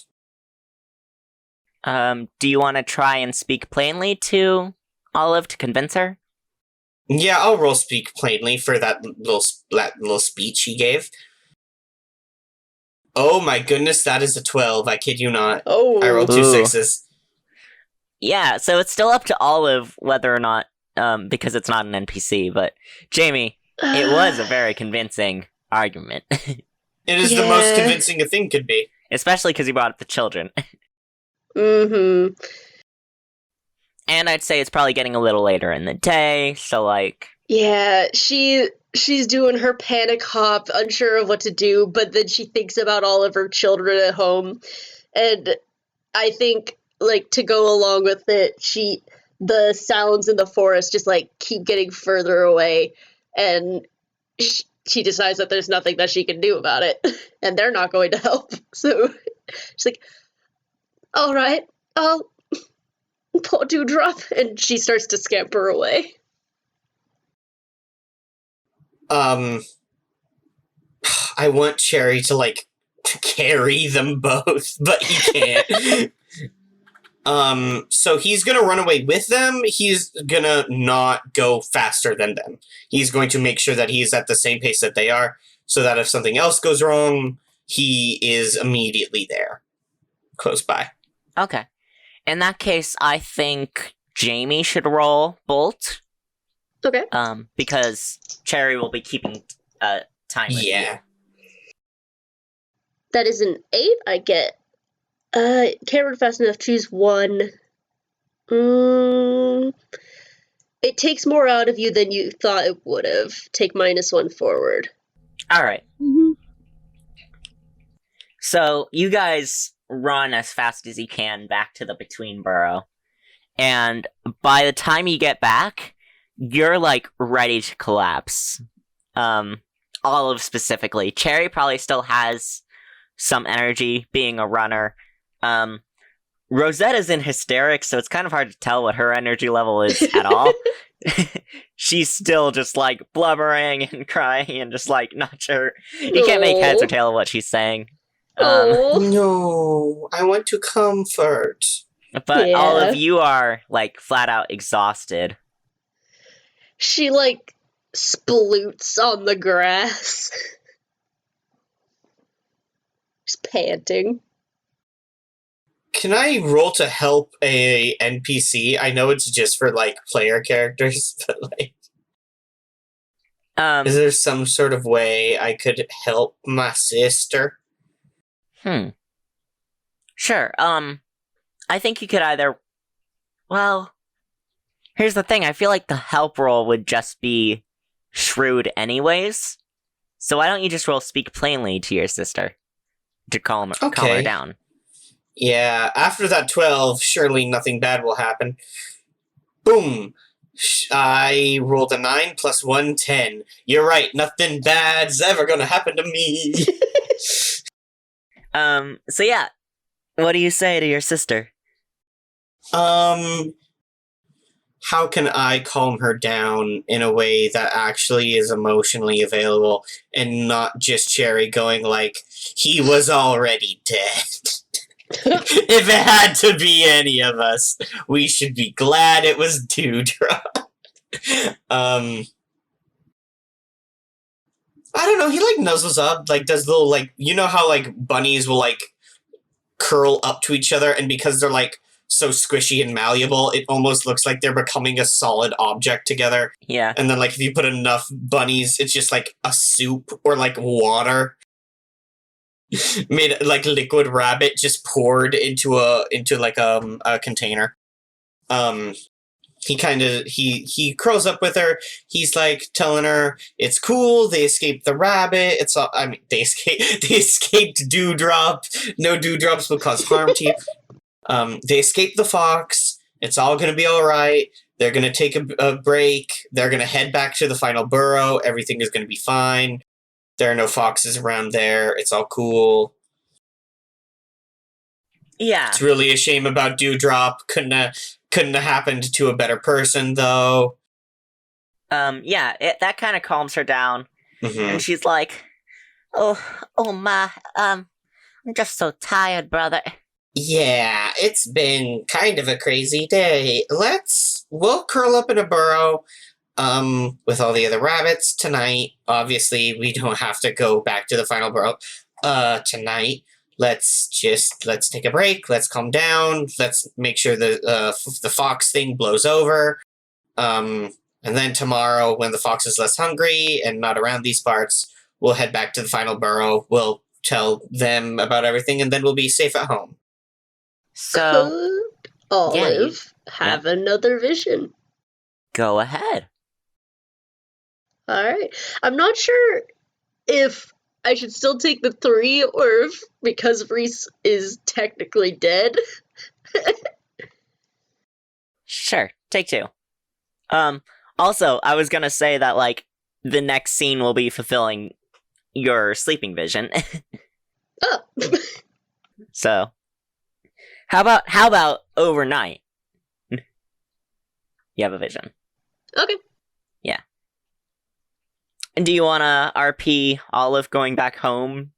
you want to try and speak plainly to Olive to convince her? Yeah, I'll roll speak plainly for that little speech he gave. Oh my goodness, that is a 12. I kid you not. Oh. I rolled two Ooh. 6s. Yeah, so it's still up to Olive whether or not, because it's not an NPC, but Jamie, it was a very convincing argument. It is the most convincing a thing could be. Especially because you brought up the children. Mm-hmm. And I'd say it's probably getting a little later in the day, so like... Yeah, she's doing her panic hop, unsure of what to do, but then she thinks about all of her children at home. And I think, like, to go along with it, the sounds in the forest just, like, keep getting further away. And she decides that there's nothing that she can do about it. And they're not going to help. So she's like, all right, I'll poor Dewdrop. And she starts to scamper away. I want Cherry to, like, carry them both, but he can't. So he's gonna run away with them. He's gonna not go faster than them. He's going to make sure that he's at the same pace that they are, so that if something else goes wrong, he is immediately there, close by. Okay. In that case, I think Jamie should roll Bolt. Okay. Because Cherry will be keeping time with you. Yeah. That is an 8. I get. Can't run fast enough. Choose one. It takes more out of you than you thought it would have. Take -1 forward. Alright. Mm-hmm. So, you guys run as fast as you can back to the Between Burrow. And by the time you get back, you're, like, ready to collapse. Olive specifically. Cherry probably still has some energy, being a runner. Rosette is in hysterics, so it's kind of hard to tell what her energy level is at all. She's still just, like, blubbering and crying and just, like, not sure. You can't make heads or tail of what she's saying. No, I want to comfort. But Yeah. Olive, you are, like, flat out exhausted. She, like, sploots on the grass. Just panting. Can I roll to help a NPC? I know it's just for, like, player characters, but, like, is there some sort of way I could help my sister? Sure, I think you could either... Well, here's the thing, I feel like the help roll would just be shrewd anyways. So why don't you just roll Speak Plainly to your sister? To calm her Okay. down. Yeah, after that 12, surely nothing bad will happen. Boom! I rolled a 9 plus 1, 10. You're right, nothing bad's ever gonna happen to me. So yeah, what do you say to your sister? how can I calm her down in a way that actually is emotionally available and not just Cherry going like, he was already dead. If it had to be any of us, we should be glad it was Dewdrop. I don't know, he like nuzzles up, like does little like, you know how like bunnies will like curl up to each other, and because they're like so squishy and malleable, it almost looks like they're becoming a solid object together. Yeah. And then like if you put enough bunnies, it's just like a soup or like water made like liquid rabbit just poured into a container. He curls up with her. He's like telling her it's cool. They escaped the rabbit. It's all. I mean, they escaped Dewdrop. No Dewdrops will cause harm to you. They escaped the fox. It's all gonna be all right. They're gonna take a break. They're gonna head back to the final burrow. Everything is gonna be fine. There are no foxes around there. It's all cool. Yeah. It's really a shame about Dewdrop. Couldn't have happened to a better person, though. Yeah, that kind of calms her down. Mm-hmm. And she's like, oh my, I'm just so tired, brother. Yeah, it's been kind of a crazy day. We'll curl up in a burrow, with all the other rabbits tonight. Obviously, we don't have to go back to the final burrow, tonight. Let's take a break. Let's calm down. Let's make sure the fox thing blows over. And then tomorrow, when the fox is less hungry and not around these parts, we'll head back to the final burrow. We'll tell them about everything, and then we'll be safe at home. So, Could Olive have another vision? go ahead. All right. I'm not sure if I should still take the 3 or if, because Reese is technically dead. Sure, take 2. Also, I was gonna say that, like, the next scene will be fulfilling your sleeping vision. Oh. So, how about overnight? You have a vision. Okay. And do you want to RP Olive going back home?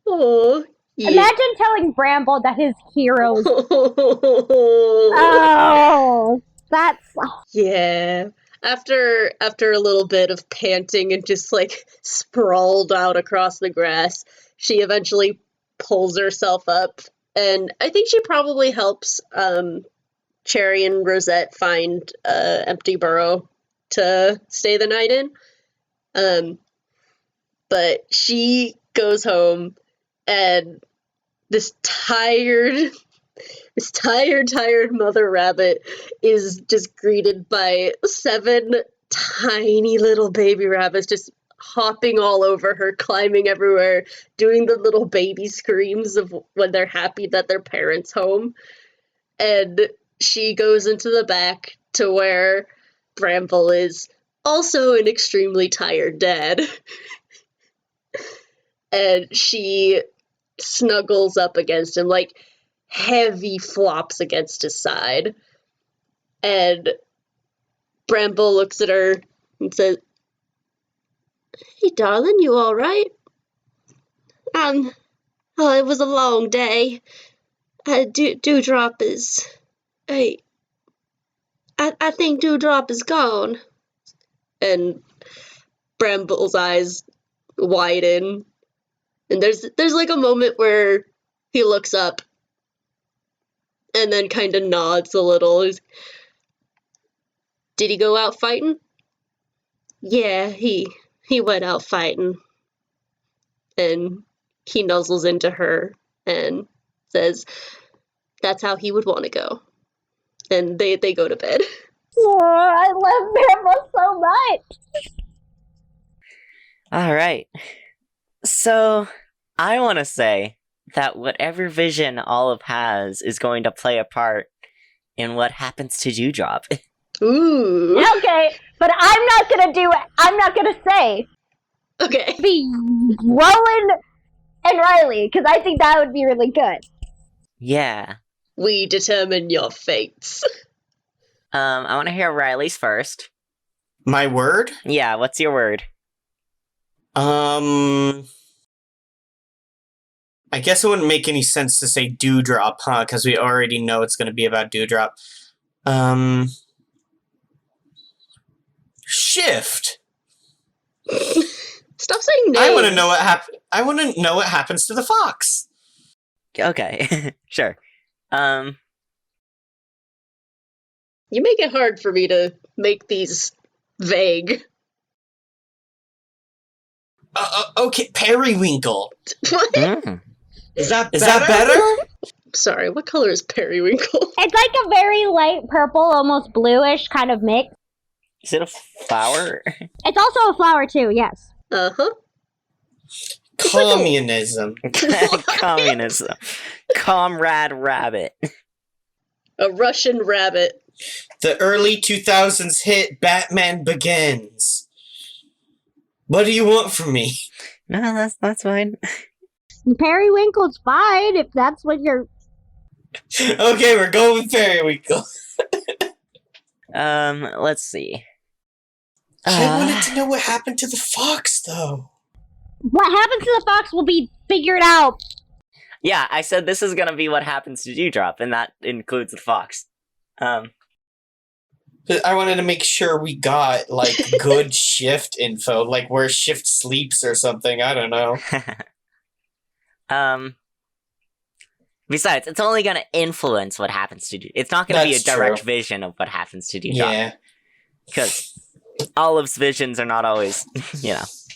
Oh. Yeah. Imagine telling Bramble that his heroes. Oh, that's. Yeah. After a little bit of panting and just like sprawled out across the grass, she eventually pulls herself up, and I think she probably helps Cherry and Rosette find empty burrow to stay the night in. But she goes home, and this tired mother rabbit is just greeted by 7 tiny little baby rabbits just hopping all over her, climbing everywhere, doing the little baby screams of when they're happy that their parents' home. And she goes into the back to where Bramble is, also an extremely tired dad. And she snuggles up against him, like heavy flops against his side. And Bramble looks at her and says, "Hey, darling, you all right?" Oh, it was a long day. Dewdrop is... I think Dewdrop is gone. And Bramble's eyes widen. And there's like a moment where he looks up and then kind of nods a little. Did he go out fighting? Yeah, he went out fighting. And he nuzzles into her and says that's how he would want to go. And they go to bed. Oh, I love Bramble so much. All right. So, I want to say that whatever vision Olive has is going to play a part in what happens to Dewdrop. Ooh. Okay, but I'm not gonna say. Okay. Be Rowan and Riley, because I think that would be really good. Yeah. We determine your fates. I want to hear Riley's first. My word? Yeah, what's your word? I guess it wouldn't make any sense to say dewdrop, huh? Because we already know it's going to be about dewdrop. Shift. Stop saying names. I want to know what I want to know what happens to the fox. Okay, sure. You make it hard for me to make these vague. Okay, periwinkle. What? Is that better? Sorry, what color is periwinkle? It's like a very light purple, almost bluish kind of mix. Is it a flower? It's also a flower too, yes. Uh-huh. Communism. Communism. Comrade Rabbit. A Russian rabbit. The early 2000s hit Batman Begins. What do you want from me? No, that's fine. Periwinkle's fine if that's what you're... Okay, we're going with periwinkle. Let's see. I wanted to know what happened to the fox, though. What happens to the fox will be figured out. Yeah, I said this is gonna be what happens to Dewdrop, and that includes the fox. I wanted to make sure we got, like, good Shift info, like where Shift sleeps or something, I don't know. Besides, it's only gonna influence what happens to Dewdrop. It's not gonna be a That's direct true. vision of what happens to Dewdrop. Yeah. Because Olive's visions are not always,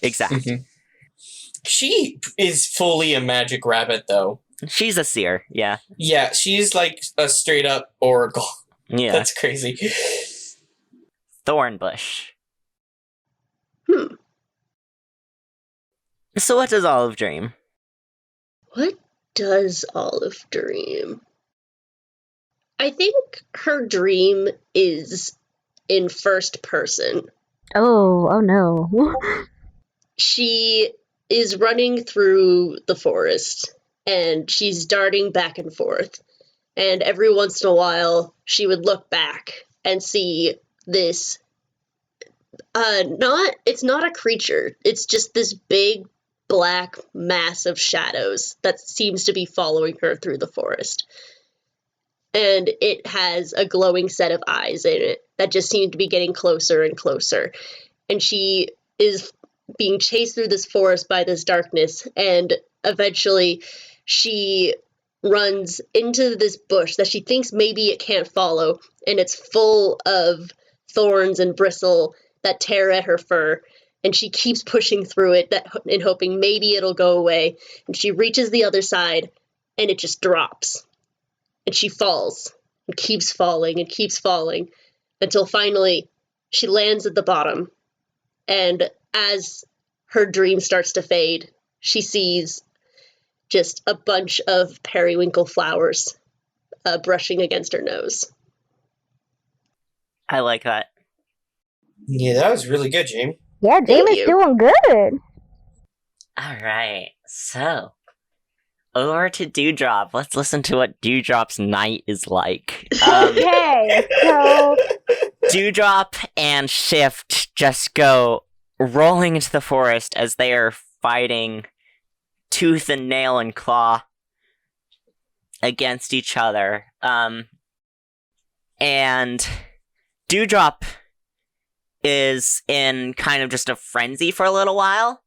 exact. Mhm. She is fully a magic rabbit, though. She's a seer, yeah. Yeah, she's like a straight up oracle. Yeah. That's crazy. Thornbush. Hmm. So what does Olive dream? What does Olive dream? I think her dream is in first person. Oh no. She is running through the forest and she's darting back and forth. And every once in a while, she would look back and see this. It's not a creature. It's just this big black mass of shadows that seems to be following her through the forest. And it has a glowing set of eyes in it that just seem to be getting closer and closer. And she is being chased through this forest by this darkness, and eventually she runs into this bush that she thinks maybe it can't follow, and it's full of thorns and bristle that tear at her fur, and she keeps pushing through it and hoping maybe it'll go away, and she reaches the other side, and it just drops, and she falls, and keeps falling, until finally she lands at the bottom, and as her dream starts to fade, she sees just a bunch of periwinkle flowers brushing against her nose. I like that. Yeah, that was really good, Jamie. Yeah, Jamie's you. doing good. Alright, so over to Dewdrop. Let's listen to what Dewdrop's night is like. Okay, so Dewdrop and Shift just go rolling into the forest as they are fighting tooth and nail and claw against each other. And Dewdrop is in kind of just a frenzy for a little while,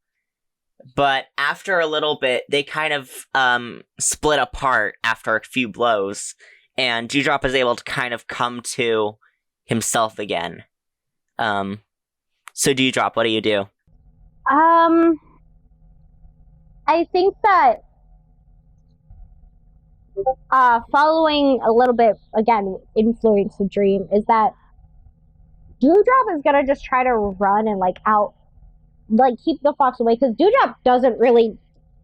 but after a little bit, they kind of split apart after a few blows, and Dewdrop is able to kind of come to himself again. So Dewdrop, what do you do? I think that following a little bit, again, influence the dream, is that Dewdrop is gonna just try to run and keep the fox away, because Dewdrop doesn't really,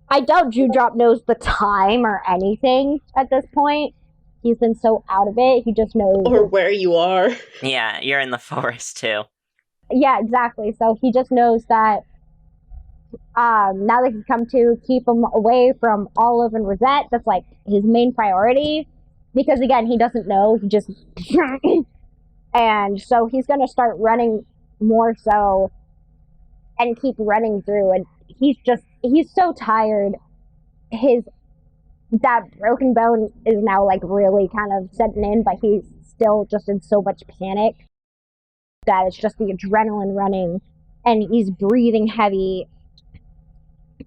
I doubt Dewdrop knows the time or anything at this point. He's been so out of it, he just knows. Or where you are. Yeah, you're in the forest too. Yeah, exactly. So he just knows that now that he's come to keep him away from Olive and Rosette, that's like his main priority. Because again, he doesn't know. He just And so he's going to start running more so and keep running through. And he's so tired. That broken bone is now like really kind of setting in, but he's still just in so much panic that it's just the adrenaline running, and he's breathing heavy.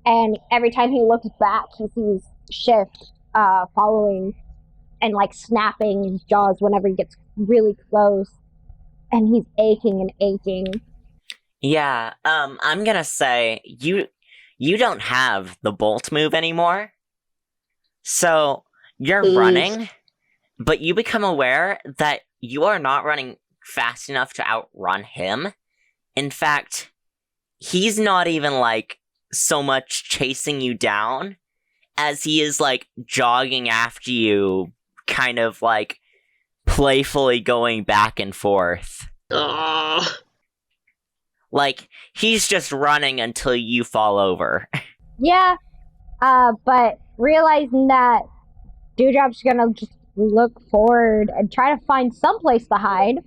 And every time he looks back, he sees Shift following and like snapping his jaws whenever he gets really close, and he's aching and aching. Yeah, I'm gonna say you don't have the bolt move anymore. So you're running, but you become aware that you are not running fast enough to outrun him. In fact, he's not even like so much chasing you down as he is like jogging after you, kind of like playfully going back and forth. Aww. Like, he's just running until you fall over. Yeah, but realizing that Dewdrop's gonna just look forward and try to find someplace to hide.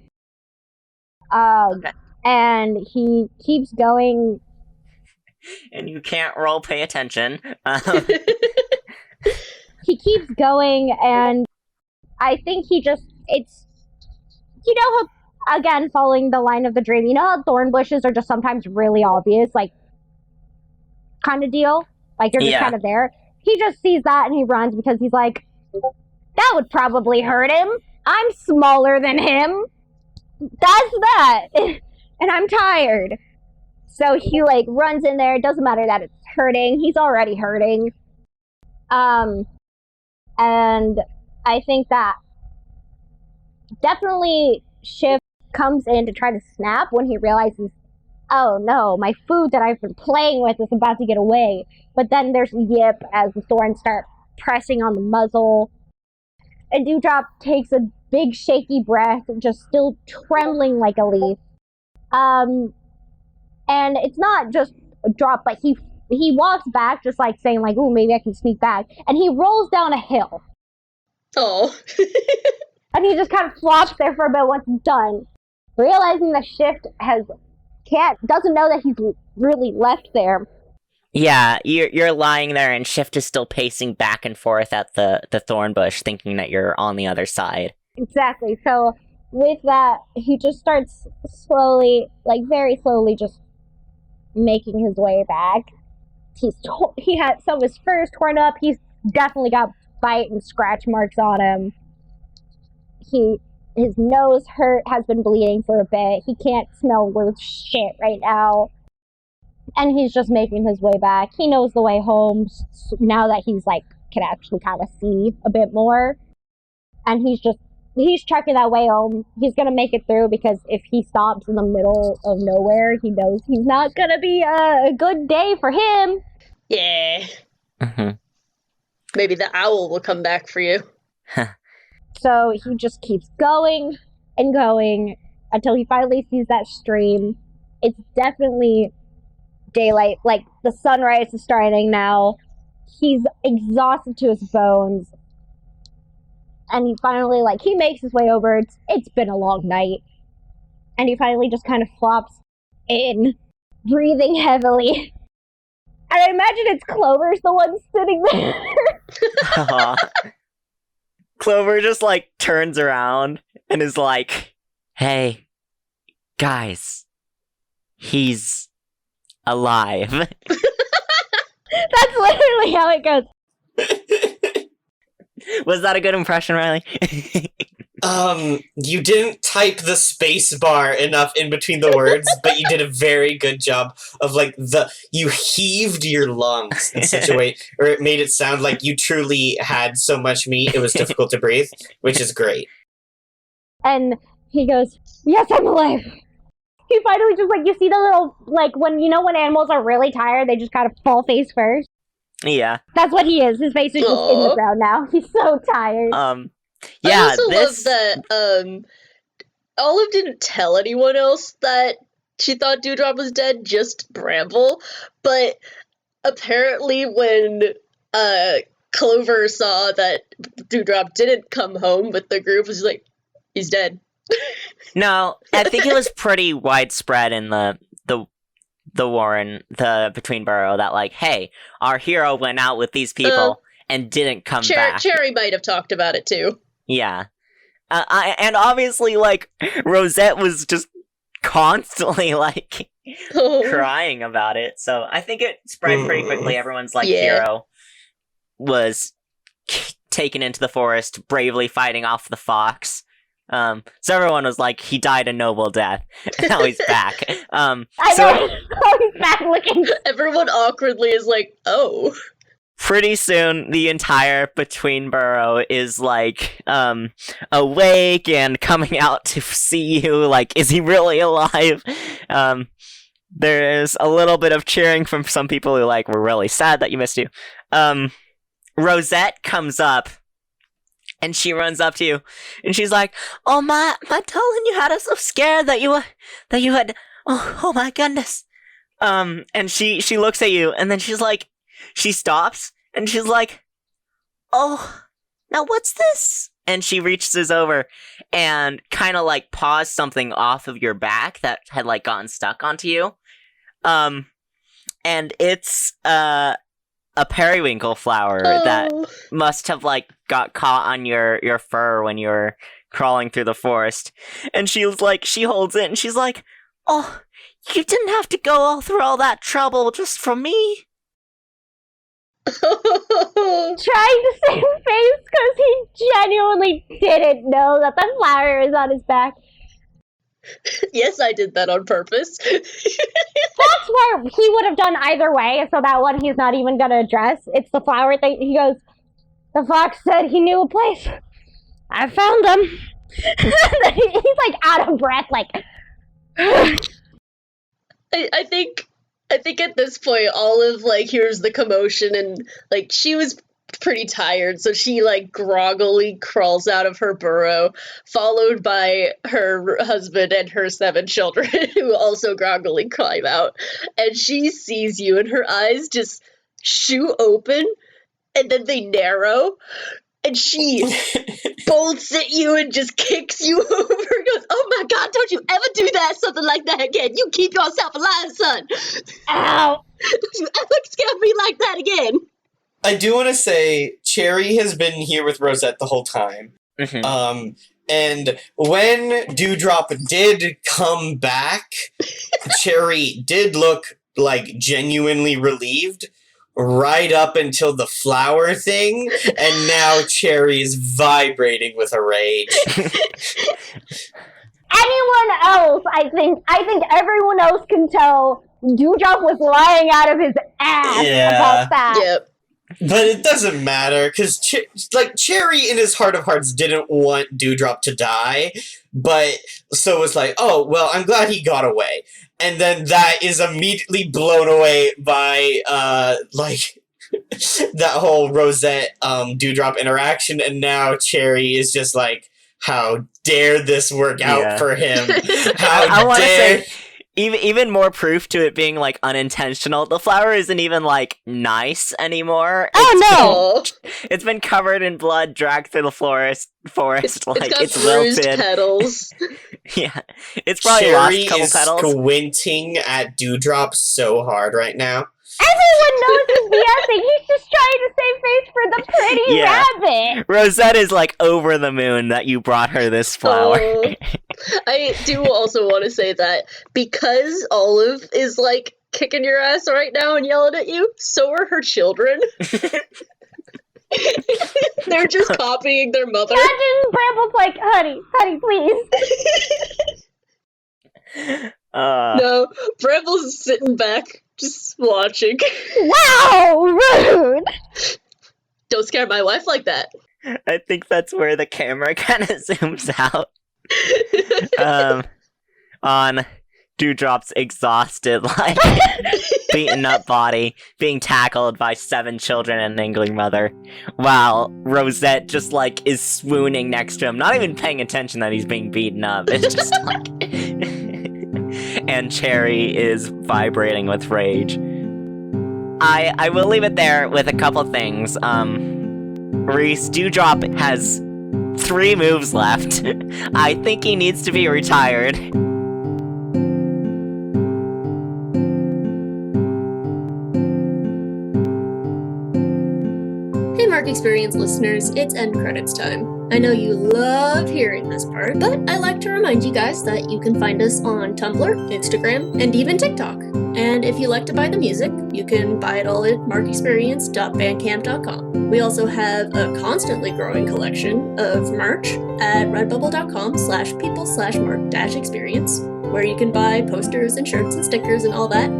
Okay. And he keeps going. And you can't roll pay attention. He keeps going, and I think it's, how, again, following the line of the dream, you know how thorn bushes are just sometimes really obvious, like, kind of deal? Like, you're just kind of there. He just sees that, and he runs because he's like, that would probably hurt him. I'm smaller than him. That's that. And I'm tired. So he, like, runs in there. It doesn't matter that it's hurting. He's already hurting. And I think that definitely Shift comes in to try to snap when he realizes, oh no, my food that I've been playing with is about to get away. But then there's Yip as the thorns start pressing on the muzzle. And Dewdrop takes a big shaky breath, just still trembling like a leaf. And it's not just a drop, but he walks back just like saying like, ooh, maybe I can sneak back. And he rolls down a hill. Oh. And he just kind of flops there for a bit once it's done. Realizing that Shift doesn't know that he's really left there. Yeah, you're lying there and Shift is still pacing back and forth at the thorn bush, thinking that you're on the other side. Exactly. So with that, he just starts slowly, like very slowly, just making his way back. He had some of his furs torn up. He's definitely got bite and scratch marks on him. His nose has been bleeding for a bit. He can't smell worth shit right now. And he's just making his way back. He knows the way home now that he's like can actually kind of see a bit more. And he's checking that way home. He's gonna make it through because if he stops in the middle of nowhere, he knows he's not gonna be a good day for him. Yeah. Mm-hmm. Maybe the owl will come back for you. So he just keeps going and going until he finally sees that stream. It's definitely daylight, like the sunrise is starting now. He's exhausted to his bones. And he finally, he makes his way over. It's been a long night. And he finally just kind of flops in, breathing heavily. And I imagine it's Clover's the one sitting there. Clover just, turns around and is like, hey, guys, he's alive. That's literally how it goes. Was that a good impression, Riley? You didn't type the space bar enough in between the words, but you did a very good job of you heaved your lungs in such a way, or it made it sound like you truly had so much meat it was difficult to breathe, which is great. And he goes, yes, I'm alive. He finally just, you see the little, when animals are really tired, they just kind of fall face first. Yeah. That's what he is. His face is just in the ground now. He's so tired. Yeah, I also love that Olive didn't tell anyone else that she thought Dewdrop was dead, just Bramble. But apparently when Clover saw that Dewdrop didn't come home with the group, was like, he's dead. No, I think it was pretty widespread in the Warren, the Between Burrow, that like, hey, our hero went out with these people and didn't come back. Cherry might have talked about it too. Yeah. And obviously, like, Rosette was just constantly, like, crying about it. So I think it spread pretty quickly. Everyone's, like, hero was taken into the forest, bravely fighting off the fox. So everyone was like, he died a noble death, and now he's back. I know, he's back looking. Everyone awkwardly is like, oh. Pretty soon, the entire Between Burrow is, like, awake and coming out to see you, like, is he really alive? There's a little bit of cheering from some people who, like, were really sad that you missed you. Rosette comes up, and she runs up to you, and she's like, "Oh my darling, you had us so scared that you had, oh my goodness." And she looks at you, and then she's like, she stops, and she's like, "Oh, now what's this?" And she reaches over, and kind of like paws something off of your back that had like gotten stuck onto you. And it's, a periwinkle flower that must have like got caught on your fur when you were crawling through the forest. And she holds it and she's like, "Oh, you didn't have to go all through all that trouble just for me." Trying to save face because he genuinely didn't know that the flower is on his back. Yes, I did that on purpose. That's where he would have done either way, so that one he's not even gonna address. It's the flower thing. He goes, "The fox said he knew a place. I found them." He's like out of breath, like. I think at this point, Olive, like, hears the commotion, and, like, she was pretty tired, so she, like, groggily crawls out of her burrow, followed by her husband and her 7 children, who also groggily climb out, and she sees you, and her eyes just shoot open, and then they narrow, and she bolts at you and just kicks you over, goes, "Oh my god, don't you ever do something like that again! You keep yourself alive, son! Ow! Don't you ever scare me like that again!" I do want to say, Cherry has been here with Rosette the whole time. Mm-hmm. And when Dewdrop did come back, Cherry did look, like, genuinely relieved right up until the flower thing, and now Cherry is vibrating with a rage. Anyone else, I think everyone else can tell Dewdrop was lying out of his ass about that. Yep. But it doesn't matter, because, Cherry in his heart of hearts didn't want Dewdrop to die, but so it's like, oh, well, I'm glad he got away. And then that is immediately blown away by, that whole Rosette, Dewdrop interaction, and now Cherry is just like, how dare this work out for him? I want to say, even more proof to it being, like, unintentional. The flower isn't even, like, nice anymore. Oh, no! It's been covered in blood, dragged through the forest. It's bruised wilted. petals. Yeah, it's probably Cherry lost a couple is petals. squinting at Dewdrop so hard right now. Everyone knows he's BSing. He's just trying to save face for the pretty rabbit. Rosette is, like, over the moon that you brought her this flower. I do also want to say that because Olive is, like, kicking your ass right now and yelling at you, so are her children. They're just copying their mother. Imagine Bramble's like, honey, please. No, Bramble's sitting back, just watching. Wow, rude! Don't scare my wife like that. I think that's where the camera kind of zooms out. On Dewdrop's exhausted, like, beaten up body, being tackled by 7 children and an angry mother, while Rosette just, like, is swooning next to him, not even paying attention that he's being beaten up. It's just like... And Cherry is vibrating with rage. I will leave it there with a couple things. Reese, Dewdrop has 3 moves left. I think he needs to be retired. Hey Mark Experience listeners, it's end credits time. I know you love hearing this part, but I like to remind you guys that you can find us on Tumblr, Instagram, and even TikTok. And if you like to buy the music, you can buy it all at markexperience.bandcamp.com. We also have a constantly growing collection of merch at redbubble.com/people/mark-experience, where you can buy posters and shirts and stickers and all that.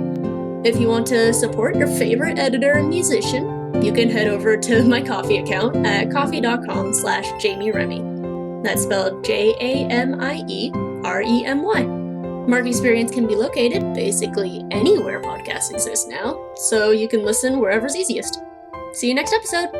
If you want to support your favorite editor and musician, you can head over to my Ko-fi account at ko-fi.com/Jamie Remy. That's spelled JAMIEREMY. Mark Experience can be located basically anywhere podcasts exist now, so you can listen wherever's easiest. See you next episode!